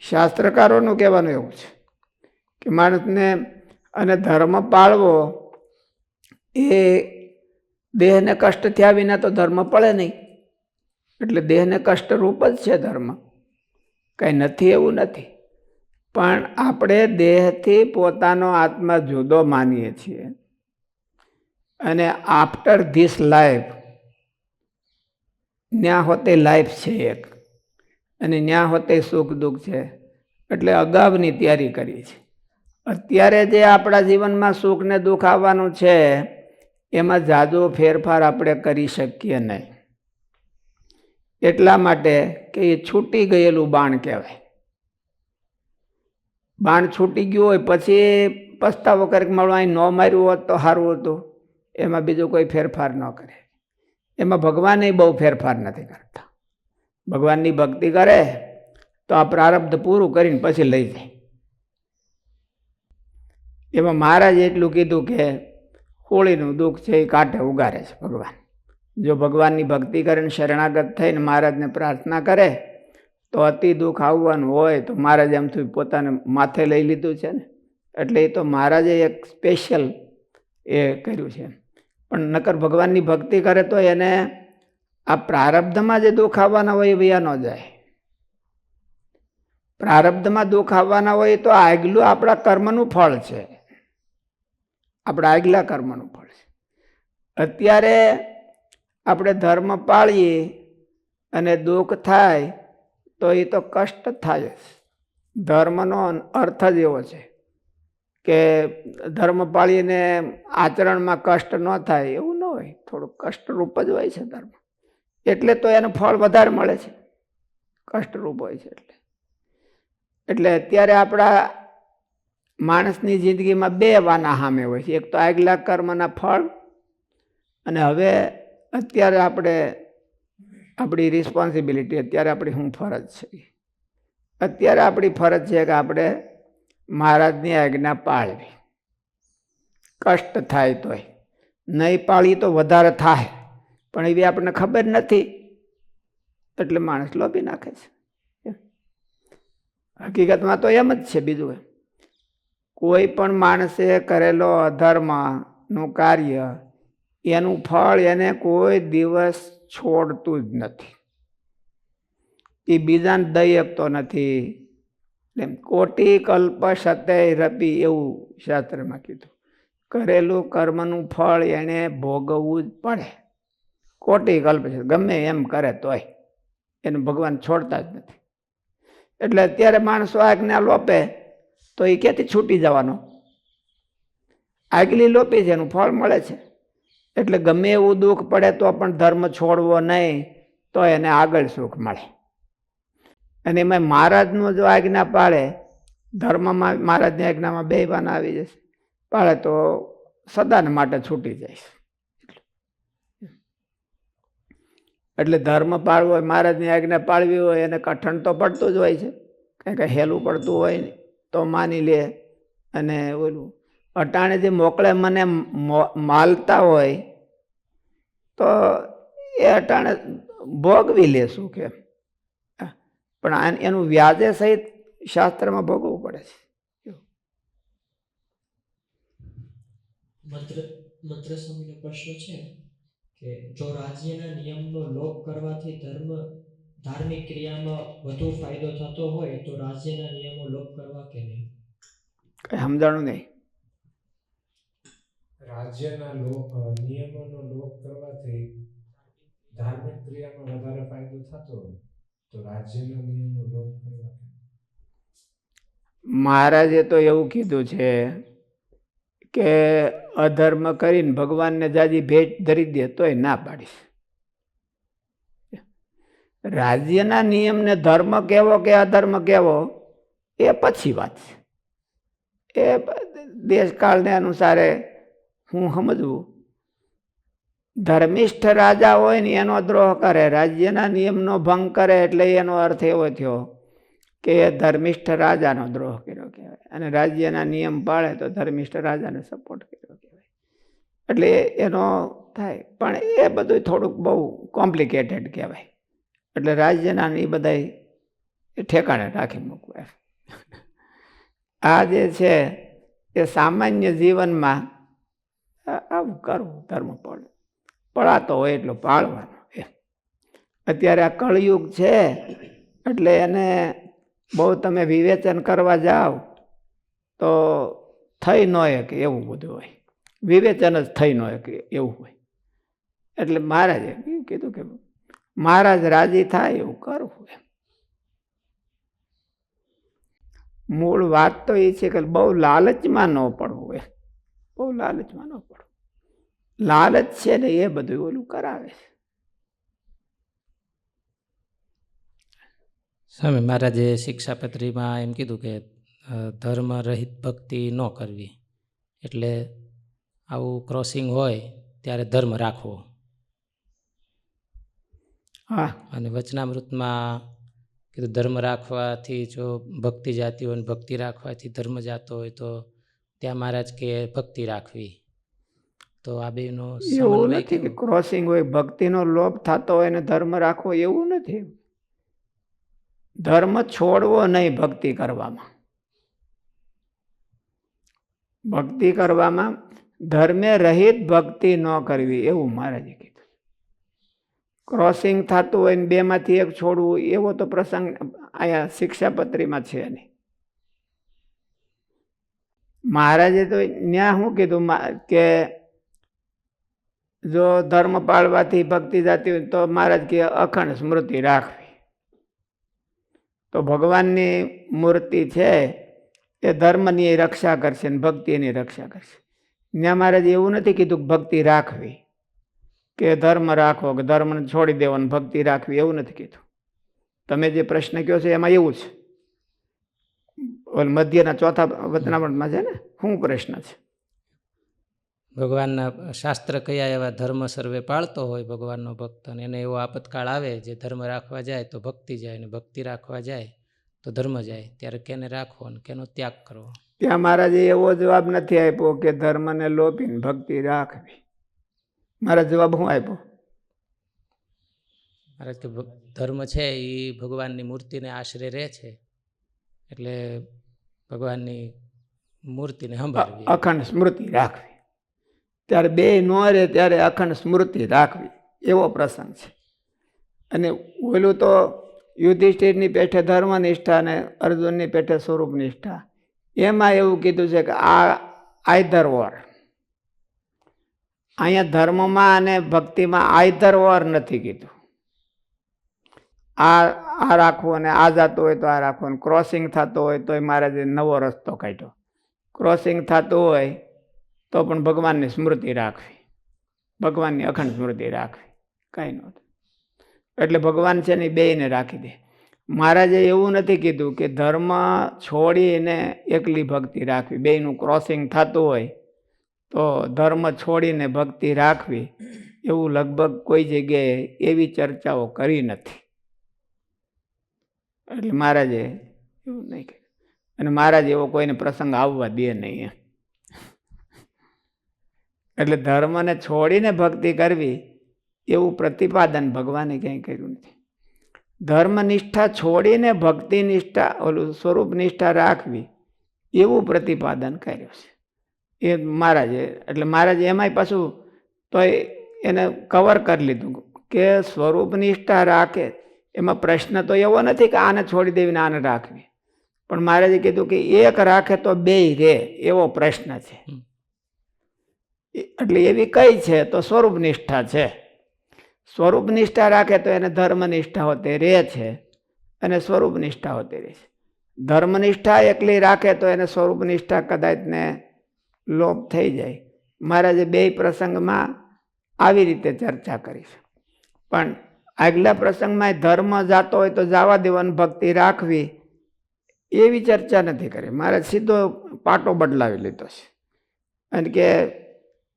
શાસ્ત્રકારોનું કહેવાનું એવું છે કે માણસને અને ધર્મ પાળવો એ દેહને કષ્ટ થયા વિના તો ધર્મ પડે નહીં. એટલે દેહને કષ્ટરૂપ જ છે ધર્મ, કંઈ નથી એવું નથી. પણ આપણે દેહથી પોતાનો આત્મા જુદો માનીએ છીએ અને આફ્ટર ધીસ લાઈફ ન્યા હોતે લાઈફ છે એક અને ન્યા હોતે સુખ દુઃખ છે. એટલે અગાઉની તૈયારી કરી છે. અત્યારે જે આપણા જીવનમાં સુખ ને દુઃખ આવવાનું છે એમાં જાજો ફેરફાર આપણે કરી શકીએ નહીં. એટલા માટે કે એ છૂટી ગયેલું બાણ કહેવાય. બાણ છૂટી ગયું હોય પછી પસ્તાવો કરે કે મારું અહીં ન માર્યું હોત તો સારું હતું. એમાં બીજો કોઈ ફેરફાર ન કરે. એમાં ભગવાન બહુ ફેરફાર નથી કરતા. ભગવાનની ભક્તિ કરે તો આ પ્રારબ્ધ પૂરું કરીને પછી લઈ જાય. એમાં મહારાજે એટલું કીધું કે હોળીનું દુઃખ છે એ કાંઠે ઉગારે છે ભગવાન. જો ભગવાનની ભક્તિ કરીને શરણાગત થઈને મહારાજને પ્રાર્થના કરે તો અતિ દુઃખ આવવાનું હોય તો મહારાજે એમથી પોતાને માથે લઈ લીધું છે ને. એટલે એ તો મહારાજે એક સ્પેશિયલ એ કર્યું છે. પણ નકર ભગવાનની ભક્તિ કરે તો એને આ પ્રારબ્ધમાં જે દુઃખ આવવાના હોય એ વયા ન જાય. પ્રારબ્ધમાં દુઃખ આવવાના હોય તો આગલું આપણા કર્મનું ફળ છે. આપણા આગલા કર્મનું ફળ છે. અત્યારે આપણે ધર્મ પાળીએ અને દુઃખ થાય તો એ તો કષ્ટ થાય જ. ધર્મનો અર્થ જ એવો છે કે ધર્મ પાળીને આચરણમાં કષ્ટ ન થાય એવું ન હોય. થોડું કષ્ટરૂપ જ હોય છે ધર્મ. એટલે તો એનું ફળ વધારે મળે છે. કષ્ટરૂપ હોય છે એટલે અત્યારે આપણા માણસની જિંદગીમાં 2 વાના સામે હોય છે. એક તો આગલા કર્મના ફળ અને હવે અત્યારે આપણે આપણી રિસ્પોન્સિબિલિટી, અત્યારે આપણી શું ફરજ છે? અત્યારે આપણી ફરજ છે કે આપણે મહારાજની આજ્ઞા પાળવી. કષ્ટ થાય તોય, નહીં પાળી તો વધારે થાય, પણ એવી આપણને ખબર નથી એટલે માણસ લોભી નાખે છે. હકીકતમાં તો એમ જ છે. બીજું કોઈ પણ માણસે કરેલો અધર્મનું કાર્ય, એનું ફળ એને કોઈ દિવસ છોડતું જ નથી. એ બીજાને દઈ શકતો નથી. એમ કોટી કલ્પ સતે રપી એવું શાસ્ત્રમાં કીધું. કરેલું કર્મનું ફળ એને ભોગવવું જ પડે. કોટી કલ્પ છે, ગમે એમ કરે તોય એને ભગવાન છોડતા જ નથી. એટલે અત્યારે માણસો આજ્ઞા લોપે તો એ ક્યાંથી છૂટી જવાનો? આગલી લોપી છે, એનું ફળ મળે છે. એટલે ગમે એવું દુઃખ પડે તો પણ ધર્મ છોડવો નહીં, તો એને આગળ સુખ મળે. અને એમાં મહારાજનું જો આજ્ઞા પાળે, ધર્મમાં મહારાજની આજ્ઞામાં બે વાના આવી જશે, પાળે તો સદાને માટે છૂટી જાય. એટલે ધર્મ પાળવો હોય, મહારાજની આજ્ઞા પાળવી હોય, એને કઠણ તો પડતું જ હોય છે. કંઈ હેલું પડતું હોય ને તો માની લે. અને ઓલું અટાણે જે મોકળે મને માલતા હોય તો એ અટાણે ભોગવી લેશું કે, પણ એનું વ્યાજે સહિત શાસ્ત્રમાં ભોગવવું પડે છે. મંત્ર સ્વામીનો પ્રશ્ન છે કે જો રાજ્યના નિયમનો લોપ કરવાથી ધાર્મિક ક્રિયામાં વધુ ફાયદો થતો હોય તો રાજ્યના નિયમો લોપ કરવા કે નહીં? કઈ સમજાણું નહીં. રાજ્યના નિયમોનો લોપ કરવાથી ધાર્મિક ક્રિયામાં વધારે ફાયદો થતો હોય તો રાજ્યના નિયમનો લોપ કરવા. મહારાજે તો એવું કીધું છે કે અધર્મ કરીને ભગવાનને જાજી ભેટ ધરી દે તોય ના પાડીશ. રાજ્યના નિયમને ધર્મ કેવો કે અધર્મ કેવો એ પછી વાત છે. એ દેશકાળને અનુસારે હું સમજવું. ધર્મિષ્ઠ રાજા હોય ને એનો દ્રોહ કરે, રાજ્યના નિયમનો ભંગ કરે, એટલે એનો અર્થ એવો થયો કે ધર્મિષ્ઠ રાજાનો દ્રોહ કર્યો કહેવાય. અને રાજ્યના નિયમ પાળે તો ધર્મિષ્ઠ રાજાને સપોર્ટ કર્યો કહેવાય. એટલે એનો થાય. પણ એ બધું થોડુંક બહુ કોમ્પ્લિકેટેડ કહેવાય. એટલે રાજ્યના એ બધા ઠેકાણે રાખી મૂકવા. આ જે છે એ સામાન્ય જીવનમાં આવું કરવું, ધર્મ પડાતો હોય એટલો પાળવાનો. અત્યારે આ કળયુગ છે એટલે એને બહુ તમે વિવેચન કરવા જાઓ તો થઈ ન શકે એવું બધું હોય. વિવેચન જ થઈ ન શકે એવું હોય. એટલે મહારાજે કીધું કે મહારાજ રાજી થાય એવું કરવું. મૂળ વાત તો એ છે કે બહુ લાલચમાં ન પડવું. બહુ લાલચમાં ન પડવું. લાલચ છે ને એ બધું ઓલું કરાવે છે. સ્વામી મહારાજે શિક્ષાપત્રીમાં એમ કીધું કે ધર્મ રહિત ભક્તિ ન કરવી. એટલે આવું ક્રોસિંગ હોય ત્યારે ધર્મ રાખવો. હા. અને વચનામૃતમાં કીધું ધર્મ રાખવાથી જો ભક્તિ જાતી હોય, ભક્તિ રાખવાથી ધર્મ જાતો હોય તો ત્યાં મહારાજ કે ભક્તિ રાખવી. તો આ બેનો એવું નથી કે ક્રોસિંગ હોય, ભક્તિનો લોભ થતો હોય ને ધર્મ રાખવો, એવું નથી. ધર્મ છોડવો નહીં ભક્તિ કરવામાં. ભક્તિ કરવામાં ધર્મે રહિત ભક્તિ ન કરવી એવું મહારાજે કીધું. ક્રોસિંગ થતું હોય ને બેમાંથી એક છોડવું એવો તો પ્રસંગ અહીંયા શિક્ષાપત્રીમાં છે નહીં. મહારાજે તો ન્યા શું કીધું કે જો ધર્મ પાળવાથી ભક્તિ જાતી હોય તો મહારાજ કે અખંડ સ્મૃતિ રાખવી. તો ભગવાનની મૂર્તિ છે એ ધર્મની રક્ષા કરશે ને ભક્તિની રક્ષા કરશે. ત્યાં મહારાજ એવું નથી કીધું ભક્તિ રાખવી કે ધર્મ રાખો કે ધર્મને છોડી દેવાનો ભક્તિ રાખવી, એવું નથી કીધું. તમે જે પ્રશ્ન કહો છો એમાં એવું છે. મધ્યના ચોથા વચનામૃતમાં છે ને, શું પ્રશ્ન છે? ભગવાનના શાસ્ત્ર કયા એવા ધર્મ સર્વે પાળતો હોય ભગવાનનો ભક્ત, અને એને એવો આપતકાળ આવે જે ધર્મ રાખવા જાય તો ભક્તિ જાય, અને ભક્તિ રાખવા જાય તો ધર્મ જાય, ત્યારે કેને રાખવો અને કેનો ત્યાગ કરવો? ત્યાં મહારાજે એવો જવાબ નથી આપ્યો કે ધર્મને લોપીને ભક્તિ રાખવી. મારા જવાબ શું આપ્યો? કારણ કે ધર્મ છે એ ભગવાનની મૂર્તિને આશરે રહે છે, એટલે ભગવાનની મૂર્તિને સંભાળવી, અખંડ સ્મૃતિ રાખવી. ત્યારે બે ન રહે ત્યારે અખંડ સ્મૃતિ રાખવી એવો પ્રસંગ છે. અને ઓલું તો યુધિષ્ઠિરની પેઠે ધર્મનિષ્ઠા અને અર્જુનની પેઠે સ્વરૂપ નિષ્ઠા. એમાં એવું કીધું છે કે આ આઈધર ઓર. અહીંયા ધર્મમાં અને ભક્તિમાં આઈધર ઓર નથી કીધું. આ રાખવું અને આ જાતું હોય તો આ રાખવું, ક્રોસિંગ થતું હોય તો મહારાજે નવો રસ્તો કાઢ્યો. ક્રોસિંગ થતું હોય તો પણ ભગવાનની સ્મૃતિ રાખવી, ભગવાનની અખંડ સ્મૃતિ રાખવી, કાંઈ નહોતું. એટલે ભગવાન છે ને બેયને રાખી દે. મહારાજે એવું નથી કીધું કે ધર્મ છોડીને એકલી ભક્તિ રાખવી. બેયનું ક્રોસિંગ થતું હોય તો ધર્મ છોડીને ભક્તિ રાખવી, એવું લગભગ કોઈ જગ્યાએ એવી ચર્ચાઓ કરી નથી. એટલે મહારાજે એવું નહીં કહ્યું. અને મહારાજ એવો કોઈને પ્રસંગ આવવા દે નહીં. એટલે ધર્મને છોડીને ભક્તિ કરવી એવું પ્રતિપાદન ભગવાને ક્યાંય કર્યું નથી. ધર્મનિષ્ઠા છોડીને ભક્તિ નિષ્ઠા ઓલું સ્વરૂપ નિષ્ઠા રાખવી એવું પ્રતિપાદન કર્યું છે એ મહારાજે. એટલે મહારાજે એમાંય પાછું તો એને કવર કરી લીધું કે સ્વરૂપ નિષ્ઠા રાખે એમાં પ્રશ્ન તો એવો નથી કે આને છોડી દેવીને આને રાખવી, પણ મહારાજે કીધું કે એક રાખે તો બેય રે એવો પ્રશ્ન છે. એટલે એવી કઈ છે તો સ્વરૂપ નિષ્ઠા છે. સ્વરૂપ નિષ્ઠા રાખે તો એને ધર્મનિષ્ઠા હોતે રહે છે, અને સ્વરૂપ નિષ્ઠા હોતે રહે છે. ધર્મનિષ્ઠા એકલી રાખે તો એને સ્વરૂપ નિષ્ઠા કદાચ ને લોપ થઈ જાય. મહારાજે બે પ્રસંગમાં આવી રીતે ચર્ચા કરી છે. પણ આગલા પ્રસંગમાં ધર્મ જાતો હોય તો જવા દેવાની, ભક્તિ રાખવી એવી ચર્ચા નથી કરી. મહારાજ સીધો પાટો બદલાવી લીધો છે. અને કે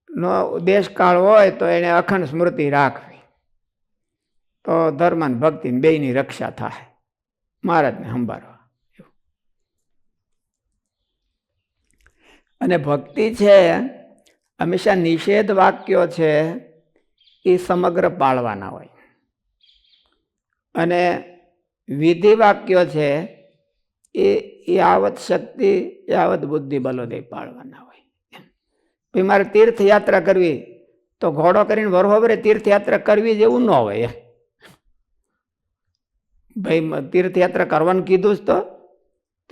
નો દેશકાળ હોય તો એને અખંડ સ્મૃતિ રાખવી, તો ધર્મ અને ભક્તિ બેયની રક્ષા થાય, મહારાજને સંભાળવા. અને ભક્તિ છે હંમેશા નિષેધ વાક્યો છે એ સમગ્ર પાળવાના હોય, અને વિધિ વાક્યો છે એ યાવત શક્તિ યાવત બુદ્ધિ બલોદય પાળવાના હોય. ભાઈ મારે તીર્થયાત્રા કરવી તો ઘોડો કરીને વરહોવરે તીર્થયાત્રા કરવી જેવું ન હોય. ભાઈ તીર્થયાત્રા કરવાનું કીધું જ તો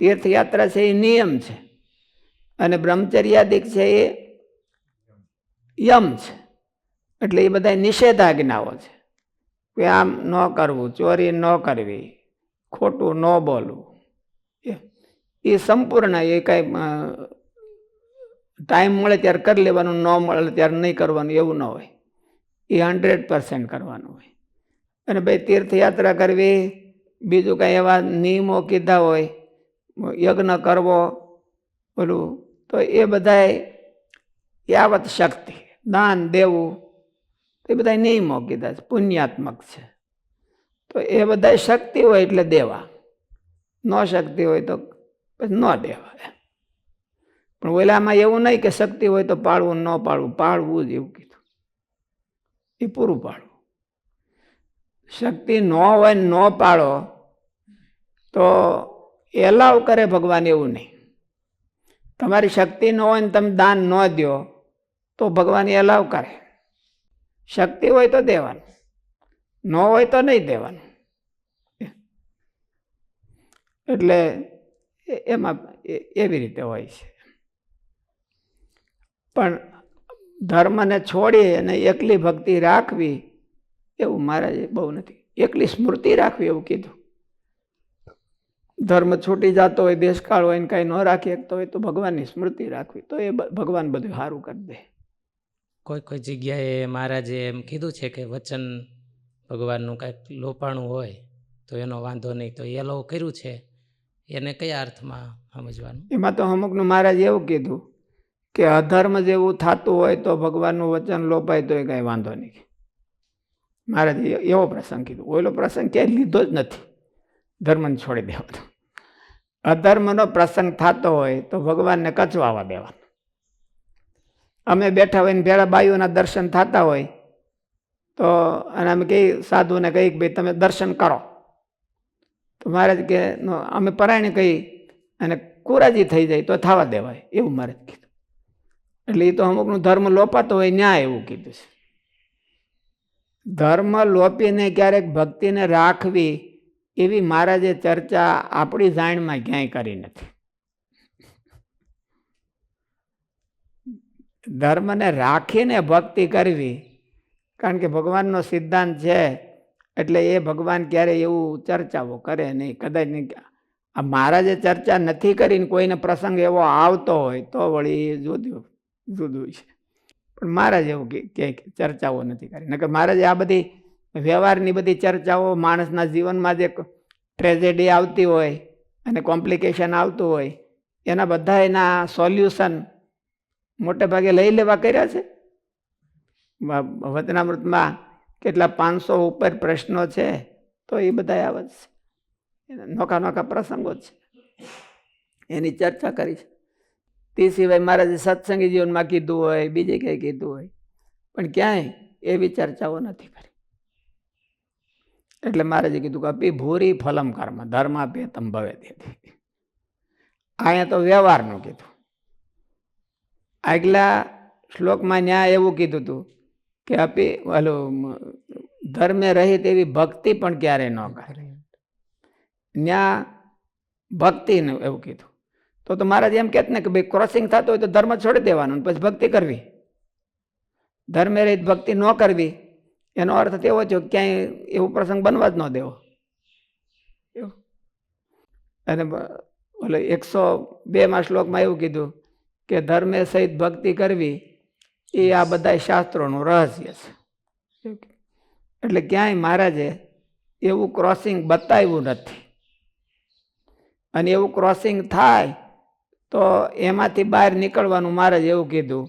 તીર્થયાત્રા છે એ નિયમ છે, અને બ્રહ્મચર્યાદિક છે એ યમ છે. એટલે એ બધા નિષેધાજ્ઞાઓ છે કે આમ ન કરવું, ચોરી ન કરવી, ખોટું ન બોલવું. એ સંપૂર્ણ, એ કાંઈ ટાઈમ મળે ત્યારે કરી લેવાનું, ન મળે ત્યારે નહીં કરવાનું એવું ન હોય. એ 100% કરવાનું હોય. અને ભાઈ તીર્થયાત્રા કરવી, બીજું કાંઈ એવા નિયમો કીધા હોય, યજ્ઞ કરવો બોલું, તો એ બધાય યાવત શક્તિ, દાન દેવું, એ બધા નિયમો કીધા છે, પુણ્યાત્મક છે. તો એ બધા શક્તિ હોય એટલે દેવા, ન શક્તિ હોય તો ન દેવા. પણ ઓલામાં એવું નહીં કે શક્તિ હોય તો પાળવું, ન પાળવું, પાળવું જ એવું કીધું, એ પૂરું પાડવું. શક્તિ ન હોય ન પાળો તો એલાવ કરે ભગવાન એવું નહીં. તમારી શક્તિ ન હોય ને તમે દાન ન દો તો ભગવાન એલાવ કરે. શક્તિ હોય તો દેવાનું, ન હોય તો નહીં દેવાનું. એટલે એમાં એવી રીતે હોય છે. પણ ધર્મને છોડી અને એકલી ભક્તિ રાખવી એવું મહારાજે બહુ નથી. એકલી સ્મૃતિ રાખવી એવું કીધું. ધર્મ છૂટી જતો હોય, દેશકાળ હોય ને કાંઈ ન રાખી શકતો હોય તો ભગવાનની સ્મૃતિ રાખવી, તો એ ભગવાન બધું સારું કરી દે. કોઈ કોઈ જગ્યાએ મહારાજે એમ કીધું છે કે વચન ભગવાનનું કાંઈક લોપાણું હોય તો એનો વાંધો નહીં, તો એ લોકો કર્યું છે, એને કયા અર્થમાં સમજવાનું? એમાં તો અમુકનું મહારાજ એવું કીધું કે અધર્મ જેવું થતું હોય તો ભગવાનનું વચન લોપાય તો એ કાંઈ વાંધો નહીં. મહારાજ એવો પ્રસંગ કીધું. ઓલો પ્રસંગ ક્યાંય લીધો જ નથી, ધર્મને છોડી દેવાનો. અધર્મનો પ્રસંગ થતો હોય તો ભગવાનને કચવાવા દેવાનો. અમે બેઠા હોય ને ભેળા બાયુના દર્શન થતા હોય તો અને અમે કહી સાધુને કહી કે ભાઈ તમે દર્શન કરો, તો મહારાજ કે અમે પરાયણે કહી અને કુરાજી થઈ જાય તો થવા દેવાય, એવું મહારાજ કીધું. એટલે એ તો અમુકનું ધર્મ લોપાતો હોય ન્યાય એવું કીધું છે. ધર્મ લોપીને ક્યારેક ભક્તિને રાખવી એવી મહારાજે ચર્ચા આપણી જાણમાં ક્યાંય કરી નથી. ધર્મને રાખીને ભક્તિ કરવી, કારણ કે ભગવાનનો સિદ્ધાંત છે એટલે એ ભગવાન ક્યારે એવું ચર્ચાઓ કરે નહીં, કદાચ નહીં. આ મહારાજે ચર્ચા નથી કરીને કોઈને પ્રસંગ એવો આવતો હોય તો વળી જુદું છે, પણ મહારાજ એવું કે ચર્ચાઓ નથી કરી. નકર મહારાજે આ બધી વ્યવહારની બધી ચર્ચાઓ, માણસના જીવનમાં જે ટ્રેજેડી આવતી હોય અને કોમ્પ્લિકેશન આવતું હોય એના બધા એના સોલ્યુશન મોટે ભાગે લઈ લેવા કર્યા છે. વચનામૃતમાં કેટલા 500 ઉપર પ્રશ્નો છે, તો એ બધા આવે છે, નોખા નોખા પ્રસંગો છે, એની ચર્ચા કરી છે. તે સિવાય મહારાજે સત્સંગી જીવનમાં કીધું હોય, બીજે ક્યાંય કીધું હોય, પણ ક્યાંય એવી ચર્ચાઓ નથી કરી. એટલે મહારાજે કીધું કે અપી ભૂરી ફલમ કર્મ ધર્માપેતમ ભવે દેતી. અહીંયા તો વ્યવહારનું કીધું. આગલા શ્લોકમાં ન્યાય એવું કીધું હતું કે અપી ધર્મે રહિત એવી ભક્તિ પણ ક્યારે ન કરે. ન્યા ભક્તિનું એવું કીધું. તો મહારાજ એમ કહેત ને કે ભાઈ ક્રોસિંગ થતું હોય તો ધર્મ છોડી દેવાનું, પછી ભક્તિ કરવી. ધર્મે રહિત ભક્તિ ન કરવી એનો અર્થ એવો છે ક્યાંય એવો પ્રસંગ બનવા જ ન દેવો. અને ઓલો 102માં શ્લોકમાં એવું કીધું કે ધર્મે સહિત ભક્તિ કરવી એ આ બધા શાસ્ત્રોનું રહસ્ય છે. એટલે ક્યાંય મહારાજે એવું ક્રોસિંગ બતાવ્યું નથી. અને એવું ક્રોસિંગ થાય તો એમાંથી બહાર નીકળવાનું મહારાજ એવું કીધું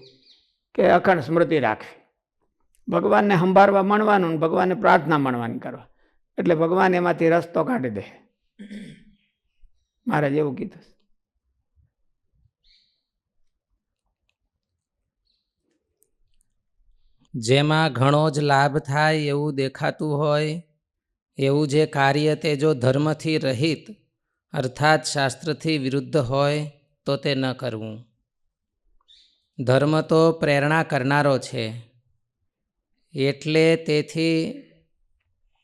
કે અખંડ સ્મૃતિ રાખવી, ભગવાનને સંભાળવા માંડવાનું, ભગવાનને પ્રાર્થના માંડવાની કરવા, એટલે ભગવાન એમાંથી રસ્તો કાઢી દે. મહારાજ એવું કીધું. જેમાં ઘણો જ લાભ થાય એવું દેખાતું હોય એવું જે કાર્ય તે જો ધર્મથી રહિત અર્થાત શાસ્ત્રથી વિરુદ્ધ હોય તો તે ન કરવું. ધર્મ તો પ્રેરણા કરનારો છે, એટલે તેથી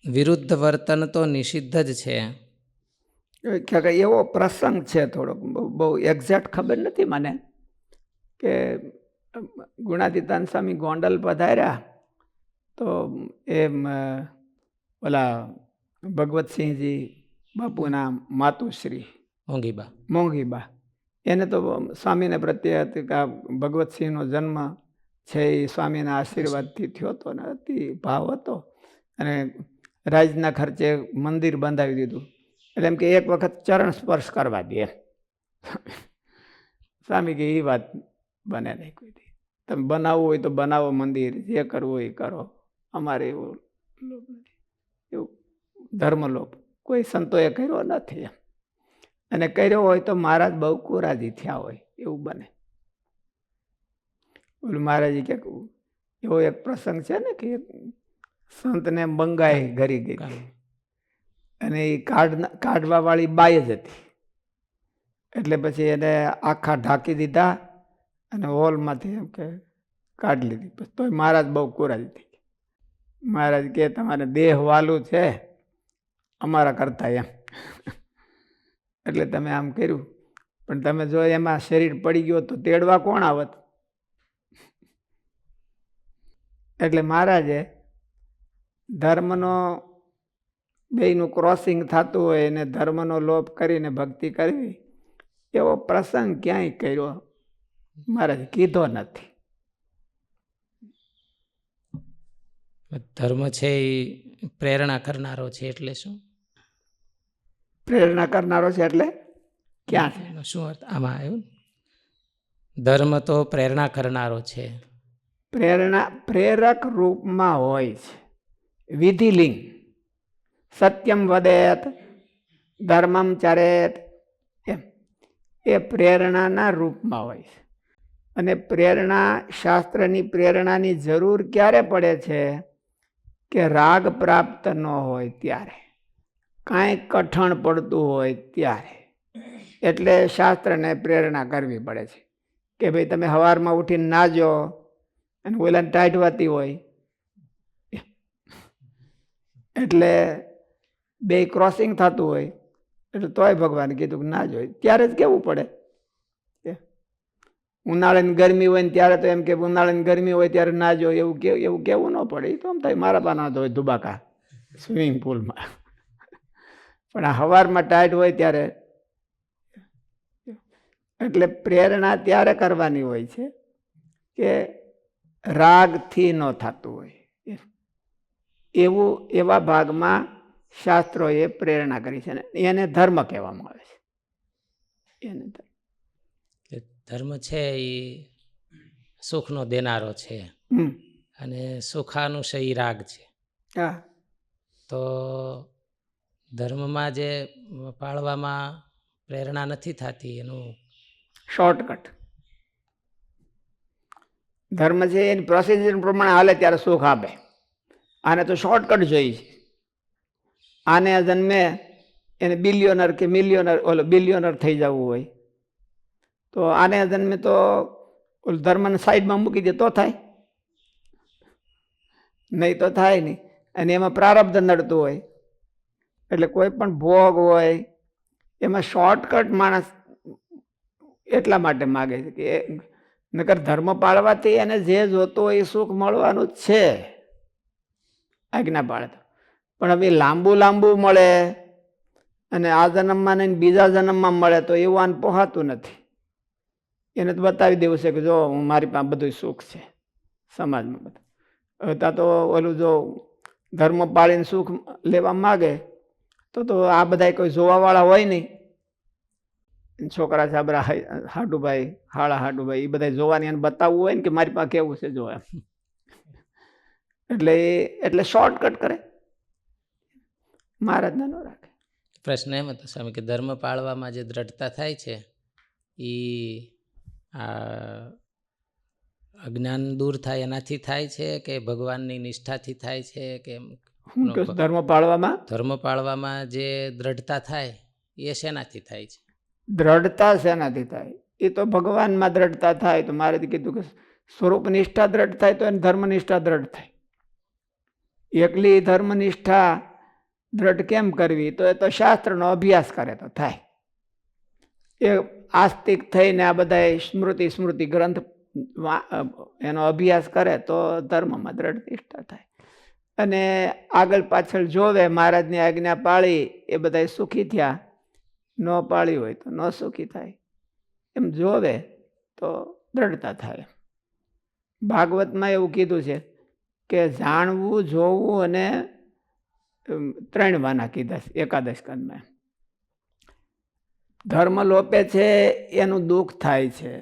વિરુદ્ધ વર્તન તો નિષિદ્ધ જ છે. એવો પ્રસંગ છે, થોડોક બહુ એક્ઝેક્ટ ખબર નથી મને, કે ગુણાતીતાન સ્વામી ગોંડલ પધાર્યા તો એમ ઓલા ભગવતસિંહજી બાપુના માતુશ્રી મોંઘીબા એને તો સ્વામીને પ્રત્યે હતી કે ભગવતસિંહનો જન્મ છે એ સ્વામીના આશીર્વાદથી થયો હતો ને અતિ ભાવ હતો, અને રાજના ખર્ચે મંદિર બંધાવી દીધું. એટલે એમ કે એક વખત ચરણ સ્પર્શ કરવા દે. સ્વામી કે એ વાત બને નહીં કોઈ દી, તમે બનાવવું હોય તો બનાવો મંદિર, જે કરવું હોય એ કરો, અમારે એવું લોભ નથી, એવું ધર્મલોભ કોઈ સંતોએ કર્યો નથી એમ. અને કર્યો હોય તો મહારાજ બહુ કુરાજી થયા હોય એવું બને. ઓલું મહારાજે કે એવો એક પ્રસંગ છે ને કે સંતને બંગાઈ ઘરી ગઈ અને એ કાઢવા વાળી બાઈ જ હતી. એટલે પછી એને આખા ઢાંકી દીધા અને હોલમાંથી એમ કે કાઢી લીધી. પછી તોય મહારાજ બહુ કુરાજી થઈ ગયા. મહારાજ કે તમારે દેહ વાલું છે અમારા કરતા એમ, એટલે તમે આમ કર્યું, પણ તમે જો એમાં શરીર પડી ગયો તો તેડવા કોણ આવત? એટલે મહારાજે ધર્મનો બેયનું ક્રોસિંગ થતું હોય અને ધર્મનો લોપ કરીને ભક્તિ કરવી એવો પ્રસંગ ક્યાંય કર્યો મહારાજ કીધો નથી. ધર્મ છે એ પ્રેરણા કરનારો છે, એટલે શું પ્રેરણા કરનારો છે એટલે ક્યાં છે એનો શું અર્થ આમાં આવ્યું? ધર્મ તો પ્રેરણા કરનારો છે. પ્રેરક રૂપમાં હોય છે. વિધિલિંગ, સત્યમ વદેત, ધર્મમ ચરેત, એમ એ પ્રેરણાના રૂપમાં હોય છે. અને પ્રેરણા, શાસ્ત્રની પ્રેરણાની જરૂર ક્યારે પડે છે? કે રાગ પ્રાપ્ત ન હોય ત્યારે, કાંઈ કઠણ પડતું હોય ત્યારે. એટલે શાસ્ત્રને પ્રેરણા કરવી પડે છે કે ભાઈ તમે સવારમાં ઉઠીને નાજો, અને ઓલાને ટાઈટ વાતી હોય એટલે બે ક્રોસિંગ થતું હોય, એટલે તોય ભગવાને કીધું કે ના જોઈ, ત્યારે જ કેવું પડે. ઉનાળાની ગરમી હોય ને ત્યારે તો એમ કે ઉનાળાની ગરમી હોય ત્યારે ના જો, એવું કેવું ન પડે. એ તો આમ થાય મારા પાના તો હોય ધુબાકા સ્વિમિંગ પુલમાં. પણ આ સવારમાં ટાઈટ હોય ત્યારે. એટલે પ્રેરણા ત્યારે કરવાની હોય છે કે રાગથી ન થતું હોય એવું, એવા ભાગમાં શાસ્ત્રોએ પ્રેરણા કરી છે. એને ધર્મ કહેવામાં આવે છે. એને ધર્મ છે એ સુખનો દેનારો છે, અને સુખાનુશયી રાગ છે. હા, તો ધર્મમાં જે પાળવામાં પ્રેરણા નથી થતી એનું શોર્ટકટ ધર્મ છે. એની પ્રોસિજર પ્રમાણે હાલે ત્યારે સુખ આપે. આને તો શોર્ટકટ જોઈએ છે. આને જન્મે એને બિલિયોનર કે મિલિયોનર, ઓલો બિલિયોનર થઈ જવું હોય તો આને જન્મે તો ધર્મને સાઈડમાં મૂકી દે તો થાય, નહીં તો થાય નહીં. અને એમાં પ્રારબ્ધ નડતું હોય. એટલે કોઈ પણ ભોગ હોય એમાં શોર્ટકટ માણસ એટલા માટે માગે છે કે નકર ધર્મ પાળવાથી એને જે જોતું હોય એ સુખ મળવાનું જ છે, આજ્ઞા પાળે તો. પણ હવે લાંબુ મળે અને આ જન્મમાં નહીં બીજા જન્મમાં મળે તો એવું આને પોહાતું નથી. એને તો બતાવી દેવું છે કે જો હું મારી પાસે બધું સુખ છે સમાજમાં બધું. હવે ત્યાં તો ઓલું જો ધર્મ પાળીને સુખ લેવા માગે તો આ બધા કોઈ જોવાવાળા હોય નહીં. છોકરા છાબરા હાડુભાઈ, હાળા હાડુભાઈ, એ બધા જોવાની એને બતાવવું હોય ને કે મારી પાસે કેવું છે જોવા. એટલે શોર્ટકટ કરે, મહારાજને ન રાખે. પ્રશ્ન એમ હતો સ્વામી કે ધર્મ પાળવામાં જે દ્રઢતા થાય છે એ અજ્ઞાન દૂર થાય એનાથી થાય છે કે ભગવાનની નિષ્ઠાથી થાય છે કે ધર્મ પાળવામાં, ધર્મ પાળવામાં જે દ્રઢતા થાય એ શેનાથી થાય છે? દ્રઢતા શેનાથી થાય? એ તો ભગવાનમાં દ્રઢતા થાય. તો મારે કીધું કે સ્વરૂપ નિષ્ઠા દ્રઢ થાય તો એને ધર્મનિષ્ઠા દ્રઢ થાય. એકલી ધર્મનિષ્ઠા દ્રઢ કેમ કરવી? તો એ તો શાસ્ત્રનો અભ્યાસ કરે તો થાય. એ આસ્તિક થઈને આ બધા સ્મૃતિ ગ્રંથ એનો અભ્યાસ કરે તો ધર્મમાં દ્રઢ નિષ્ઠા થાય. અને આગળ પાછળ જોવે, મહારાજની આજ્ઞા પાળી એ બધા સુખી થયા, ન પાળી હોય તો ન સુખી થાય, એમ જોવે તો દ્રઢતા થાય. ભાગવતમાં એવું કીધું છે કે જાણવું, જોવું અને 3 વાના કીધા છે એકાદશ સ્કંદમાં. ધર્મ લોપે છે એનું દુઃખ થાય છે,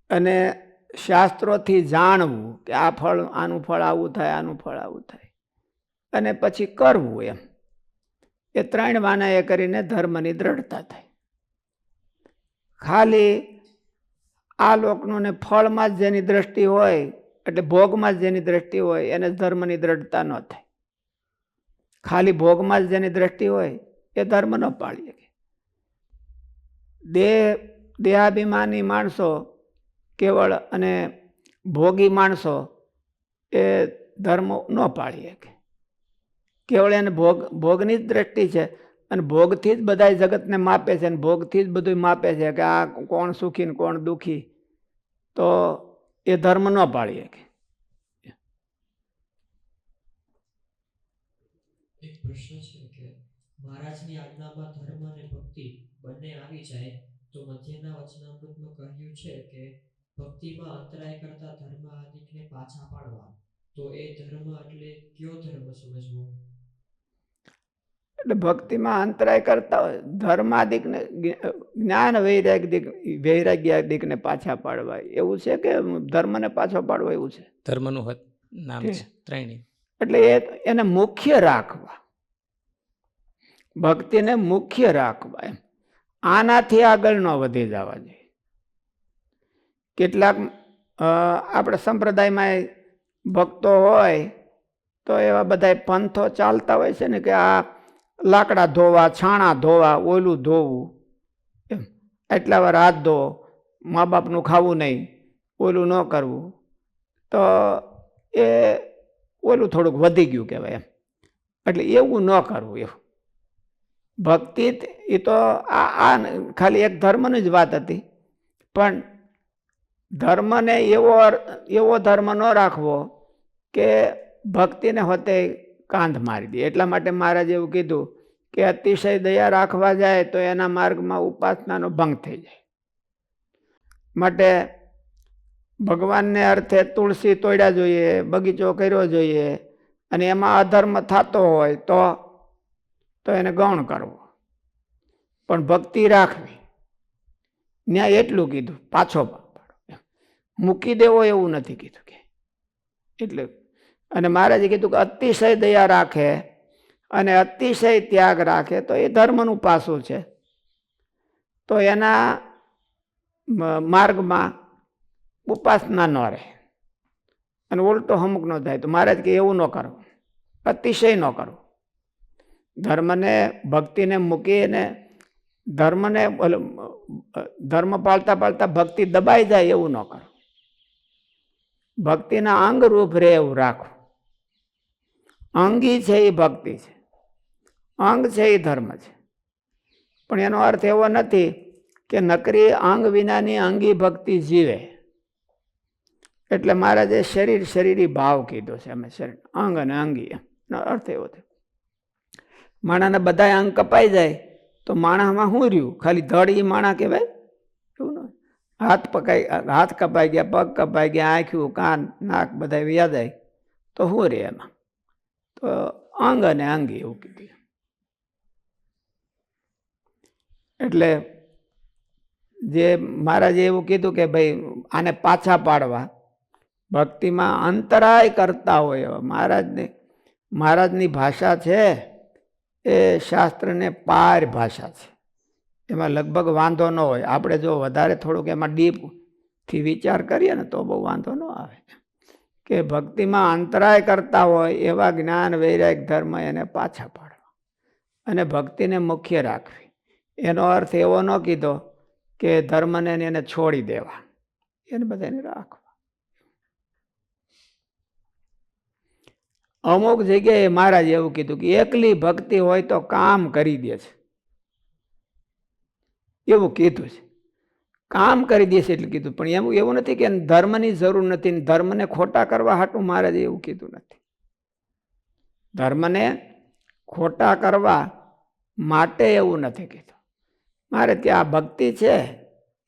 અને શાસ્ત્રોથી જાણવું કે આ ફળ, આનું ફળ આવું થાય, આનું ફળ આવું થાય, અને પછી કરવું, એમ એ 3 વાના એ કરીને ધર્મની દ્રઢતા થાય. ખાલી આ લોકનું ને ફળમાં જ જેની દ્રષ્ટિ હોય, એટલે ભોગમાં જ જેની દ્રષ્ટિ હોય એને ધર્મની દ્રઢતા ન થાય. ખાલી ભોગમાં જ જેની દ્રષ્ટિ હોય એ ધર્મ ન પાળી શકે. દેહાભિમાની માણસો કેવળ અને ભોગી માણસો એ ધર્મ ન પાળી શકે. કેવળ એને ભોગની જ દ્રષ્ટિ છે, અને ભોગથી જ બધા જગતને માપે છે, અને ભોગથી જ બધું માપે છે કે આ કોણ સુખી ને કોણ દુઃખી, તો એ ધર્મ ન પાળી શકે. એક પ્રશ્ન છે કે મહારાજની આજ્ઞામાં ધર્મ અને ભક્તિ બંને આવી જાય તો મધ્યના વચનામૃતમાં કહ્યું છે કે ભક્તિમાં અંતરાય કરતા ધર્મ આદિકને પાછા પાડવા. તો એ ધર્મ એટલે કયો ધર્મ સમજવો? એટલે ભક્તિમાં અંતરાય કરતા હોય ધર્માદિકને જ્ઞાન વૈરાગ્યાદિકને પાછા પાડવા એવું છે કે ધર્મને પાછો પાડવો એવું છે? ધર્મનું નામ છે ત્રણેય. એટલે એને મુખ્ય રાખવા, ભક્તિને મુખ્ય રાખવા એમ. આનાથી આગળ ન વધી જવા જોઈએ. કેટલાક આપણે સંપ્રદાયમાં ભક્તો હોય તો એવા બધા પંથો ચાલતા હોય છે ને કે આ લાકડા ધોવા, છાણા ધોવા, ઓલું ધોવું, એમ એટલા વાર હાથ ધો, મા બાપનું ખાવું નહીં, ઓલું ન કરવું, તો એ ઓલું થોડુંક વધી ગયું કહેવાય એમ. એટલે એવું ન કરવું. એવું ભક્તિ એ તો આ ખાલી એક ધર્મની જ વાત હતી, પણ ધર્મને એવો ધર્મ ન રાખવો કે ભક્તિને હોતે કાંધ મારી દે. એટલા માટે મહારાજે એવું કીધું કે અતિશય દયા રાખવા જાય તો એના માર્ગમાં ઉપાસનાનો ભંગ થઈ જાય. માટે ભગવાનને અર્થે તુલસી તોડ્યા જોઈએ, બગીચો કર્યો જોઈએ, અને એમાં અધર્મ થતો હોય તો એને ગૌણ કરવો, પણ ભક્તિ રાખવી. ન્યાય એટલું કીધું, પાછો મૂકી દેવો એવું નથી કીધું કે. એટલે અને મહારાજે કીધું કે અતિશય દયા રાખે અને અતિશય ત્યાગ રાખે તો એ ધર્મનું પાસું છે. તો એના માર્ગમાં ઉપાસના ન રહે અને ઉલટો હમુક ન થાય. તો મહારાજ કે એવું ન કરો, અતિશય ન કરો. ધર્મને, ભક્તિને મૂકીને ધર્મ પાળતા પાળતા ભક્તિ દબાઈ જાય એવું ન કરો. ભક્તિના અંગરૂપ રહે એવું રાખો. અંગી છે એ ભક્તિ છે, અંગ છે એ ધર્મ છે. પણ એનો અર્થ એવો નથી કે નકરી અંગ વિનાની અંગી ભક્તિ જીવે. એટલે મહારાજે શરીરી ભાવ કીધો છે. અમે શરીર, અંગ અને અંગી એનો અર્થ એવો થયો. માણાના બધા અંગ કપાઈ જાય તો માણામાં શું રહ્યું? ખાલી ધડ એ માણા કહેવાય? એવું ન. હાથ કપાઈ ગયા, પગ કપાઈ ગયા, આંખ્યું, કાન, નાક બધા વ્યા જાય તો શું રહે એમાં? તો અંગ અને અંગી એવું કીધું. એટલે જે મહારાજે એવું કીધું કે ભાઈ આને પાછા પાડવા, ભક્તિમાં અંતરાય કરતા હોય એવા મહારાજની ભાષા છે એ શાસ્ત્રને પાર ભાષા છે. એમાં લગભગ વાંધો ન હોય. આપણે જો વધારે થોડુંક એમાં ડીપથી વિચાર કરીએ ને તો બહુ વાંધો ન આવે. કે ભક્તિમાં અંતરાય કરતા હોય એવા જ્ઞાન વૈરાગ ધર્મ એને પાછા પાડવા અને ભક્તિને મુખ્ય રાખવી. એનો અર્થ એવો ન કીધો કે ધર્મને એને છોડી દેવા, એને બધાને રાખવા. અમુક જગ્યાએ મહારાજ એવું કીધું કે એકલી ભક્તિ હોય તો કામ કરી દે છે, એવું કીધું છે. કામ કરી દેશે એટલે કીધું. પણ એવું નથી કે ધર્મની જરૂર નથી, ધર્મને ખોટા કરવા હાટું મહારાજે એવું કીધું નથી. ધર્મને ખોટા કરવા માટે એવું નથી કીધું. મારે કે આ ભક્તિ છે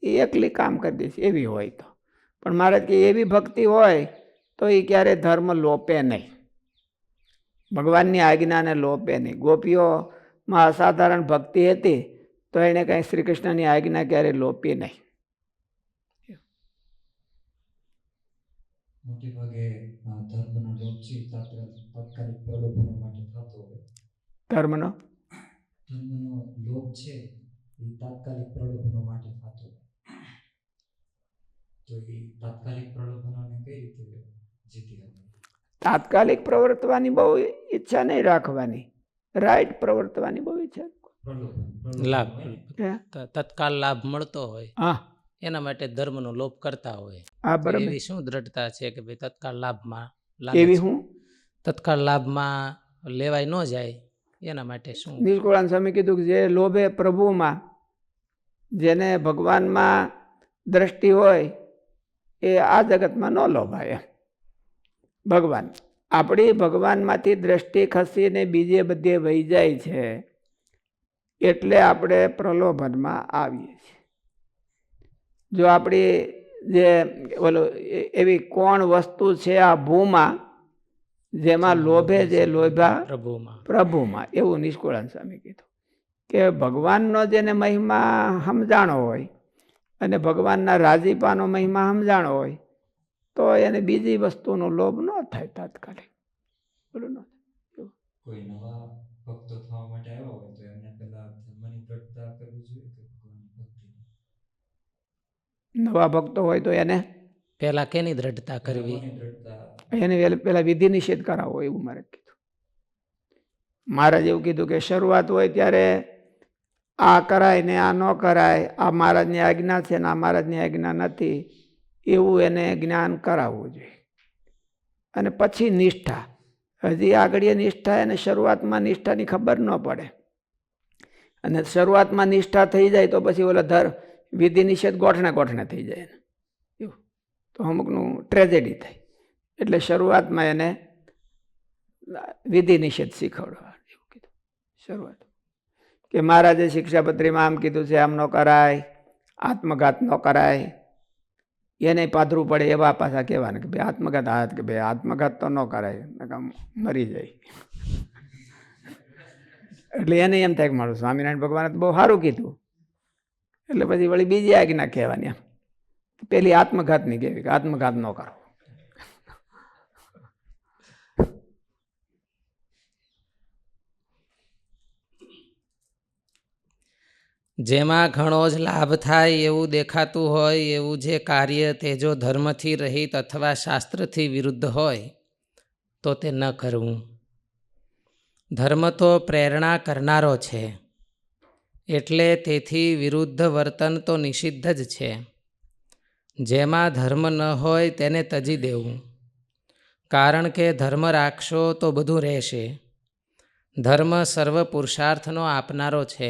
એ એકલી કામ કરી દેશે એવી હોય તો. પણ મારે કે એવી ભક્તિ હોય તો એ ક્યારે ધર્મ લોપે નહીં, ભગવાનની આજ્ઞાને લોપે નહીં. ગોપીઓમાં અસાધારણ ભક્તિ હતી તો એને કંઈ શ્રી કૃષ્ણની આજ્ઞા ક્યારે લોપી નહીં. મોટે ભાગે ધર્મનો લોપ છે તાત્કાલિક પ્રલોભનો માટે થતો હોય. ધર્મનો લોપ છે એ તાત્કાલિક પ્રલોભનો માટે થતો હોય. તો એ તાત્કાલિક પ્રલોભનોને કઈ રીતે જીતી શકે? તાત્કાલિક પ્રવર્તવાની બહુ ઈચ્છા નહીં રાખવાની, રાઈટ પ્રવર્તવાની બહુ ઈચ્છા. લાભ, તત્કાલ લાભ મળતો હોય, હા, એના માટે ધર્મનો લોપ કરતા હોય. હા, બરાબર. એવી શું દ્રઢતા છે કે ભાઈ તત્કાલ લાભમાં એવી હું તત્કાલ લાભમાં લેવાય ન જાય, એના માટે શું? નિષ્કુળાનંદ સ્વામી કીધું કે જે લોભે પ્રભુમાં, જેને ભગવાનમાં દ્રષ્ટિ હોય એ આ જગતમાં ન લોભાય. ભગવાન આપણી ભગવાનમાંથી દ્રષ્ટિ ખસીને બીજે બધે વહી જાય છે એટલે આપણે પ્રલોભનમાં આવીએ છીએ. જો આપણી જે એવી કોણ વસ્તુ છે આ ભૂમાં જેમાં લોભે જે લોભા પ્રભુમાં. પ્રભુમાં, એવું નિષ્કુળાનંદ સ્વામી કીધું કે ભગવાનનો જેને મહિમા સમજાણો હોય અને ભગવાનના રાજીપાનો મહિમા સમજાણો હોય તો એને બીજી વસ્તુનો લોભ ન થાય તાત્કાલિક. બોલો ન થાય. કોઈ નવા ભક્તો થવા માટે આવ્યા હોય તો એમને પહેલા ધર્મની દ્રઢતા કરવી જોઈએ કે ભગવાનની ભક્તિની? નવા ભક્તો હોય તો એને પેલા કેની દ્રઢતા કરવી? ધર્મની દ્રઢતા. એને પેલા વિધિ નિષેધ કરાવવો, એવું મારે કીધું. મહારાજ એવું કીધું કે શરૂઆત હોય ત્યારે આ કરાય ને આ ન કરાય, આ મહારાજની આજ્ઞા છે ને આ મહારાજની આજ્ઞા નથી, એવું એને જ્ઞાન કરાવવું જોઈએ. અને પછી નિષ્ઠા, હજી આગળ નિષ્ઠા, એને શરૂઆતમાં નિષ્ઠાની ખબર ન પડે અને શરૂઆતમાં નિષ્ઠા થઈ જાય તો પછી ઓલા વિધિ નિષેધ ગોઠણે થઈ જાય એવું તો અમુકનું ટ્રેજેડી થાય. એટલે શરૂઆતમાં એને વિધિ નિષેધ શીખવાડવા એવું કીધું શરૂઆત. કે મહારાજે શિક્ષાપત્રીમાં આમ કીધું છે, આમ ન કરાય, આત્મઘાત ન કરાય. એને પાથરું પડે એવા પાછા કહેવાના કે ભાઈ આત્મઘાત હાથ, કે ભાઈ આત્મઘાત તો ન કરાય, મરી જાય. એટલે એને એમ થાય કે મારું સ્વામિનારાયણ ભગવાને તો બહુ સારું કીધું, એટલે પછી વળી બીજી આજ્ઞા કહેવાની. એમ પેલી આત્મઘાતની કહેવી કે આત્મઘાત ન કરો. જેમાં ઘણો જ લાભ થાય એવું દેખાતું હોય એવું જે કાર્ય તે જો ધર્મથી રહિત અથવા શાસ્ત્રથી વિરુદ્ધ હોય તો તે ન કરવું. ધર્મ તો પ્રેરણા કરનારો છે, એટલે તેથી વિરુદ્ધ વર્તન તો નિષિદ્ધ જ છે. જેમાં ધર્મ ન હોય તેને તજી દેવું, કારણ કે ધર્મ રાખશો તો બધું રહેશે. ધર્મ સર્વ પુરુષાર્થનો આપનારો છે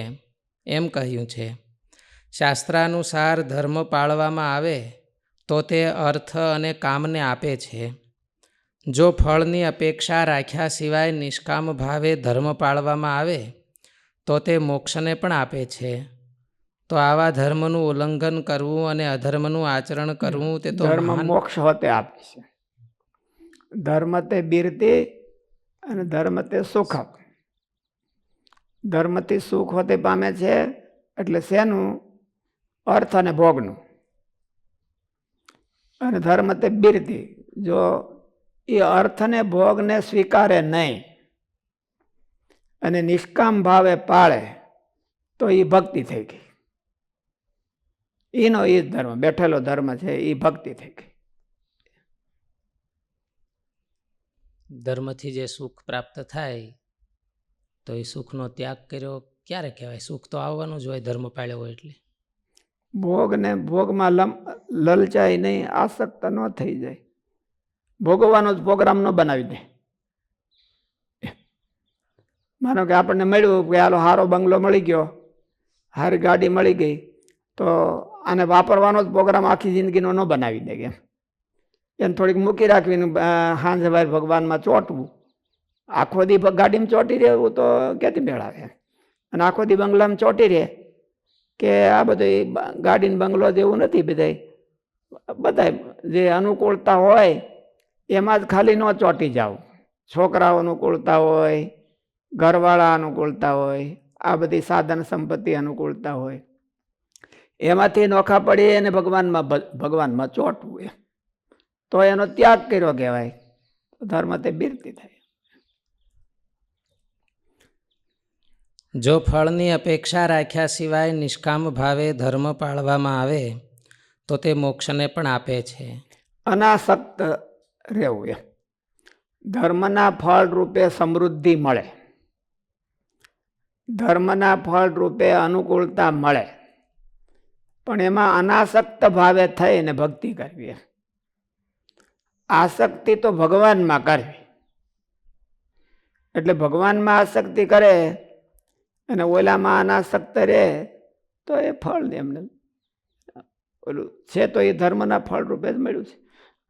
એમ કહ્યું છે. શાસ્ત્રાનુસાર ધર્મ પાળવામાં આવે તો તે અર્થ અને કામને આપે છે. જો ફળની અપેક્ષા રાખ્યા સિવાય નિષ્કામ ભાવે ધર્મ પાળવામાં આવે તો તે મોક્ષને પણ આપે છે. તો આવા ધર્મનું ઉલ્લંઘન કરવું અને અધર્મનું આચરણ કરવું તે તો ધર્મ મોક્ષ હોતે આપે છે. ધર્મ તે બિરતે અને ધર્મ તે સુખ આપે. ધર્મથી સુખ હોતે પામે છે, એટલે શેનું? અર્થ અને ભોગનું. અને ધર્મ તે બિરતી, જો એ અર્થ અને ભોગને સ્વીકારે નહીં અને નિષ્કામ ભાવે પાળે તો એ ભક્તિ થઈ ગઈ. એનો એ જ ધર્મ, બેઠેલો ધર્મ છે એ ભક્તિ થઈ ગઈ. ધર્મથી જે સુખ પ્રાપ્ત થાય તો એ સુખનો ત્યાગ કર્યો ક્યારે કહેવાય? સુખ તો આવવાનું જ હોય ધર્મ પાળ્યો હોય એટલે. ભોગને ભોગમાં લલચાય નહીં, આસક્ત ન થઈ જાય. ભોગવવાનો જ પ્રોગ્રામ ન બનાવી દે. માનો કે આપણને મળ્યું કે હાલો સારો બંગલો મળી ગયો, સારી ગાડી મળી ગઈ, તો આને વાપરવાનો જ પ્રોગ્રામ આખી જિંદગીનો ન બનાવી દે. કેમ એને થોડીક મૂકી રાખવી, સાંજે વાર ભગવાનમાં ચોંટવું. આખો દી ગાડીમાં ચોંટી રહેવું તો ક્યાંથી મેળાવે? અને આખો દી બંગલામાં ચોંટી રહે કે આ બધું ગાડીને બંગલો જેવું નથી. બધા જે અનુકૂળતા હોય એમાં જ ખાલી ન ચોંટી જાવ. છોકરાઓ અનુકૂળતા હોય, ઘરવાળા અનુકૂળતા હોય, આ બધી સાધન સંપત્તિ અનુકૂળતા હોય, એમાંથી નોખા પડી અને ભગવાનમાં ચોંટવું એમ તો એનો ત્યાગ કર્યો કહેવાય. ધર્મ તે બિરતી થાય. જો ફળની અપેક્ષા રાખ્યા સિવાય નિષ્કામ ભાવે ધર્મ પાળવામાં આવે તો તે મોક્ષને પણ આપે છે. અનાસક્ત રહેવું એમ. ધર્મના ફળ રૂપે સમૃદ્ધિ મળે, ધર્મના ફળ રૂપે અનુકૂળતા મળે, પણ એમાં અનાસક્ત ભાવે થઈને ભક્તિ કરવી. આસક્તિ તો ભગવાનમાં કરવી. એટલે ભગવાનમાં આસક્તિ કરે અને ઓલામાં અનાસક્ત રહે તો એ ફળ એમને ઓલું છે તો એ ધર્મના ફળ રૂપે જ મળ્યું છે.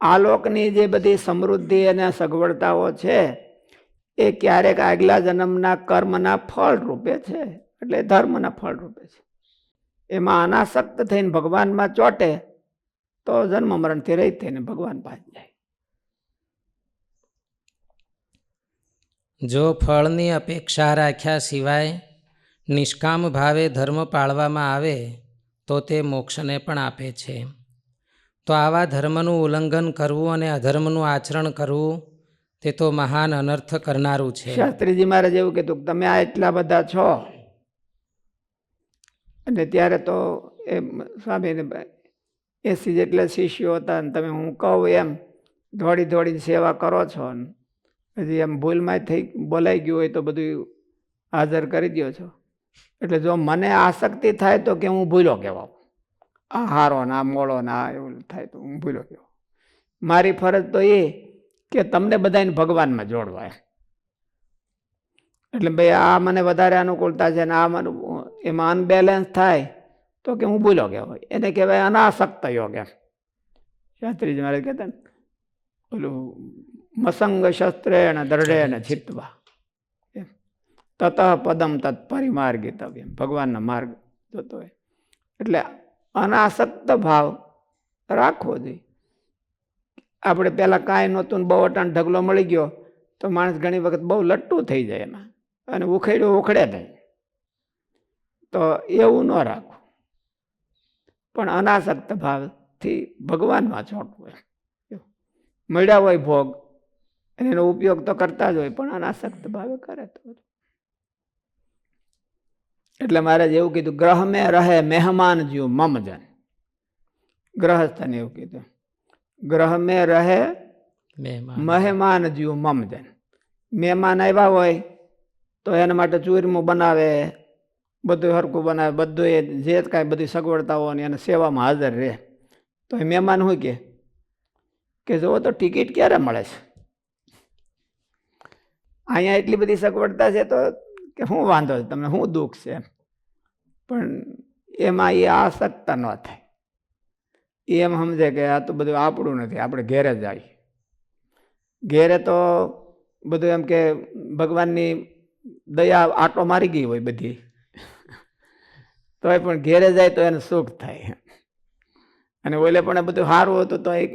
આ લોકની જે બધી સમૃદ્ધિ અને સગવડતાઓ છે એ ક્યારેક આગલા જન્મના કર્મના ફળ રૂપે છે, એટલે ધર્મના ફળ રૂપે છે. એમાં અનાસક્ત થઈને ભગવાનમાં ચોટે તો જન્મ મરણથી રહિત થઈને ભગવાન પાસે જાય. જો ફળની અપેક્ષા રાખ્યા સિવાય નિષ્કામ ભાવે ધર્મ પાળવામાં આવે તો તે મોક્ષને પણ આપે છે. તો આવા ધર્મનું ઉલ્લંઘન કરવું અને અધર્મનું આચરણ કરવું તે તો મહાન અનર્થ કરનારું છે. શાસ્ત્રીજી મહારાજ એવું કીધું કે તમે આ એટલા બધા છો, અને ત્યારે તો એ સ્વામીને 80 જેટલા શિષ્યો હતા ને તમે હું કહું એમ દોડી દોડીને સેવા કરો છો ને હજી એમ ભૂલમાં થઈ બોલાઈ ગયું હોય તો બધું હાજર કરી દો છો. એટલે જો મને આસક્તિ થાય તો કે હું ભૂલો કહેવાઉં, આ હારો ને આ મોળો ને આ એવું થાય તો હું ભૂલો કહેવાઉં. મારી ફરજ તો એ કે તમને બધાને ભગવાનમાં જોડવા. એટલે ભાઈ આ મને વધારે અનુકૂળતા છે ને આ મને એમાં અનબેલેન્સ થાય તો કે હું ભૂલો કહેવાય. એને કહેવાય અનાસક્ત યોગ. એમ શાસ્ત્રીજી મારે કહેતા ને ઓલું મસંગ શસ્ત્રેણ દૃઢેણ ચિત્વા તત પદમ તત્ પરિમાર્ગિતવ્ય. ભગવાનનો માર્ગ જોતો હોય એટલે અનાસક્ત ભાવ રાખવો જોઈએ. આપણે પહેલાં કાંઈ નહોતું ને બહુ અટાણ ઢગલો મળી ગયો તો માણસ ઘણી વખત બહુ લટ્ટું થઈ જાય એમાં અને ઉખેડ્યું ઉખડે થાય. તો એવું ન રાખવું, પણ અનાસક્ત ભાવથી ભગવાનમાં ચોંટવું. મળ્યા હોય ભોગ એનો ઉપયોગ તો કરતા જ હોય પણ અનાસક્ત ભાવે કરે તો. એટલે મારે એવું કીધું ગ્રહ મેં રહે મહેમાન જ્યું મમજન. ગ્રહસ્થને એવું કીધું ગ્રહ મેં રહે મહેમાન જ્યું મમજન. મહેમાન આવ્યા હોય તો એના માટે ચૂરમું બનાવે, બધું હરખું બનાવે, બધું એ જે કાંઈ બધી સગવડતાઓ ને એને સેવામાં હાજર રહે. તો એ મહેમાન શું કે જુઓ તો ટિકિટ ક્યારે મળે છે, અહીંયા એટલી બધી સગવડતા છે તો કે શું વાંધો છે, તમને શું દુઃખ છે. પણ એમાં એ આસક્ત ન થાય. એમ સમજે કે આ તો બધું આપણું નથી, આપણે ઘેરે જ આવી. ઘેરે તો બધું એમ કે ભગવાનની દયા આટો મારી ગઈ હોય બધી, તોય પણ ઘેરે જાય તો એને સુખ થાય. અને ઓલે પણ બધું સારું હતું તો એ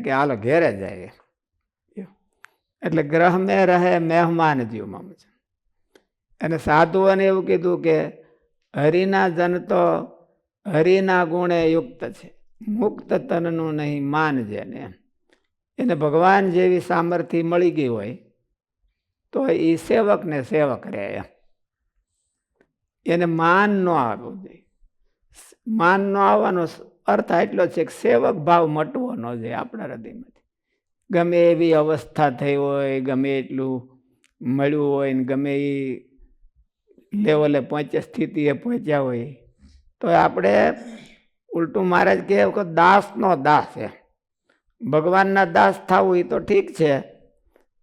કે હાલો ઘેરે જાય. એટલે ગ્રહ મેં રહે મહેમાન જીવમાં. અને સાધુઓને એવું કીધું કે હરિના જન તો હરિના ગુણે યુક્ત છે, મુક્ત તનનું નહીં માન જેને. એને ભગવાન જેવી સામર્થ્ય મળી ગઈ હોય તો એ સેવકને સેવક રહે. એને માન ન આવવું જોઈએ. માન ન આવવાનો અર્થ એટલો છે કે સેવક ભાવ મટવો ન જોઈએ આપણા હૃદયમાંથી. ગમે એવી અવસ્થા થઈ હોય, ગમે એટલું મળ્યું હોય ને ગમે એ લેવલે પહોંચ્યા સ્થિતિએ પહોંચ્યા હોય તો આપણે ઉલટું મહારાજ કહે કે દાસનો દાસ છે. ભગવાનના દાસ થવું એ તો ઠીક છે,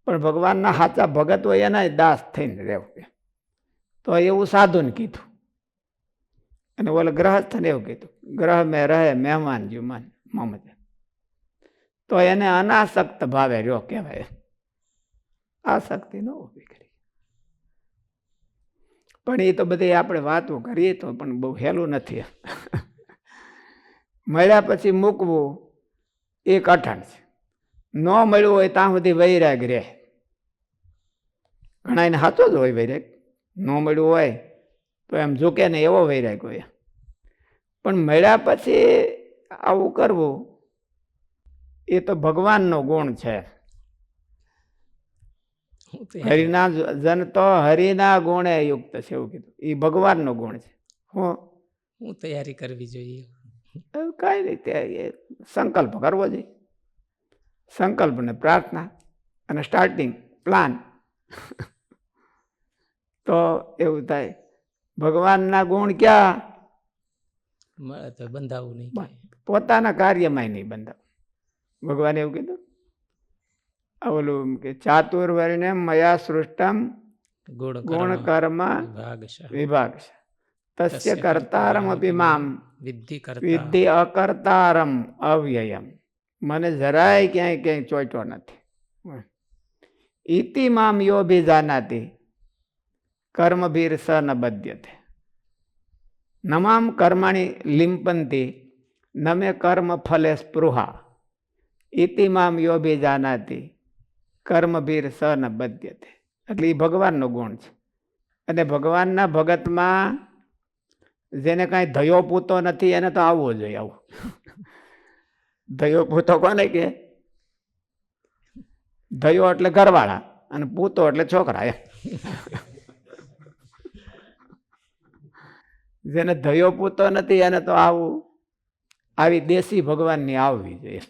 પણ ભગવાનના સાચા ભગત હોય એના દાસ થઈને રહેવું. તો એવું સાધુને કીધું. અને ઓલે ગ્રહસ્થને એવું કીધું ગ્રહ મેં રહે મહેમાન જીવમાન મમજ. તો એને અનાસક્ત ભાવે રહ્યો કહેવાય. આસક્તિ ન ઊભી કરી. પણ એ તો બધી આપણે વાતો કરીએ તો પણ બહુ હેલું નથી. મળ્યા પછી મૂકવું એ કઠણ છે. ન મળ્યું હોય ત્યાં સુધી વૈરાગ રહે. ઘણા એને સાચો જ હોય વૈરાગ. ન મળ્યું હોય તો એમ ઝૂકે ને એવો વૈરાગ હોય. પણ મળ્યા પછી આવું કરવું એ તો ભગવાનનો ગુણ છે. હરિના જન તો હરિના ગુણે યુક્ત છે એવું કીધું. એ ભગવાનનો ગુણ છે. હું તૈયારી કરવી જોઈએ? કઈ રીતે સંકલ્પ કરવો જોઈએ. સંકલ્પ ને પ્રાર્થના અને સ્ટાર્ટિંગ પ્લાન તો એવું થાય. ભગવાનના ગુણ ક્યાં મળે તો બંધાવું નહીં, પોતાના કાર્યમાં નહીં બંધાવું. ભગવાને એવું કીધું ઓલું કે ચાતુર્વર્ણ્ય મયા સૃષ્ટમ ગુણ કર્મ વિભાગ તસ્ય કર્તારમ અપી મામ વિદ્ધિ અકર્તારમ અવ્યયમ. મને જરાય ક્યાંય ચોંટ્યો નથી. ઇતિ મામ યો ભી જાનાતી કર્મભીર સ ન બદ્યતે નમામ કર્માણી લિંપંતી નમે કર્મ ફલે સ્પૃહા ઇતિ મામ યો ભી જાનાતી કર્મભીર સ ન બદ્યતે. એટલે એ ભગવાનનો ગુણ છે. અને ભગવાનના ભગતમાં જેને કાંઈ ધયો પૂતો નથી એને તો આવવો જોઈએ. આવું ધયો પૂતો કોને કે? ધયો એટલે ઘરવાળા અને પૂતો એટલે છોકરા. જેને ધયો પૂતો નથી એને તો આવું આવી દેશી ભગવાનની આવવી જોઈએ.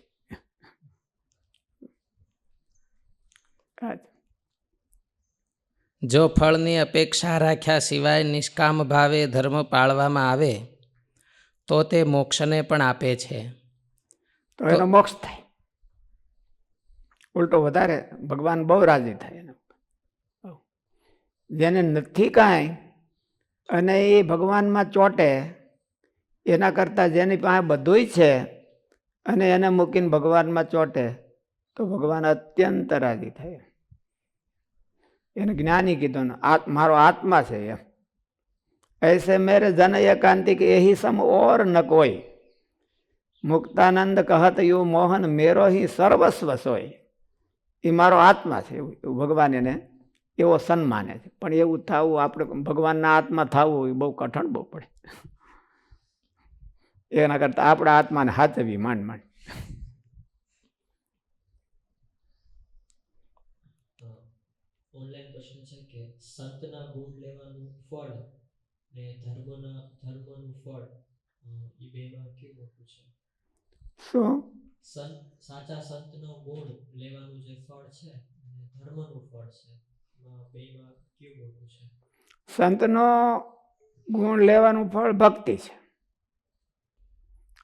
જો ફળની અપેક્ષા રાખ્યા સિવાય નિષ્કામ ભાવે ધર્મ પાળવામાં આવે તો તે મોક્ષને પણ આપે છે. તો એનો મોક્ષ થાય. ઉલટો વધારે ભગવાન બહુ રાજી થાય. જેને નથી કાંઈ અને એ ભગવાનમાં ચોંટે એના કરતાં જેની પાસે બધુંય છે અને એને મૂકીને ભગવાનમાં ચોંટે તો ભગવાન અત્યંત રાજી થાય. એને જ્ઞાની કીધું ને મારો આત્મા છે એમ. ऐसे मेरे जन एकांतिक यही सम और न कोई मुक्तानंद कहत यू मोहन मेरो ही सर्वस्व सोय. એ મારો આત્મા છે એવું ભગવાન એને એવો સન્માને છે. પણ એવું થવું આપણે ભગવાનના આત્મા થવું એ બહુ કઠણ બહુ પડે. એના કરતાં આપણા આત્માને હાચવી માંડ માંડ. ઓનલાઈન પ્રશ્ન છે કે સંતના ગુણ લેવાનું ફળ ને ધર્મનું ફળ એ બેમાં કેવું હોતું છે? શું સાચા સંતનો ગુણ લેવાનું જે ફળ છે અને ધર્મનું ફળ છે એમાં બેમાં કેવું હોતું છે? સંતનો ગુણ લેવાનું ફળ ભક્તિ છે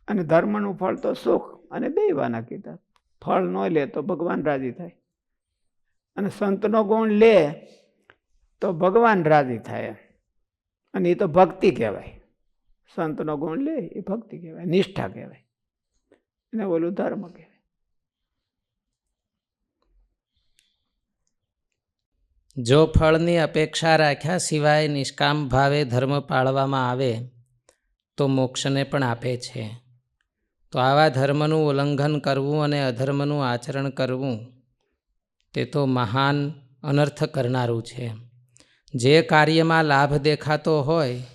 અને ધર્મનું ફળ તો સુખ. અને બેયવાના કીધા. ફળ ન લે તો ભગવાન રાજી થાય અને સંતનો ગુણ લે તો ભગવાન રાજી થાય. અને એ તો ભક્તિ કહેવાય. સંતનો ગુણ લે એ ભક્તિ કહેવાય, નિષ્ઠા કહેવાય, એને ઓલું ધર્મ કહેવાય. જો ફળની અપેક્ષા રાખ્યા સિવાય નિષ્કામ ભાવે ધર્મ પાળવામાં આવે તો મોક્ષને પણ આપે છે. તો આવા ધર્મનું ઉલ્લંઘન કરવું અને અધર્મનું આચરણ કરવું તે તો મહાન અનર્થ કરનારું છે. જે કાર્યમાં લાભ દેખાતો હોય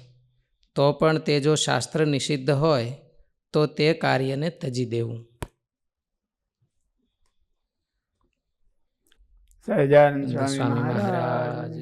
તો પણ તે જો શાસ્ત્ર નિષિદ્ધ હોય તો તે કાર્યને તજી દેવું. સહજાનંદ સ્વામી સ્વામી મહારાજ મહારાજ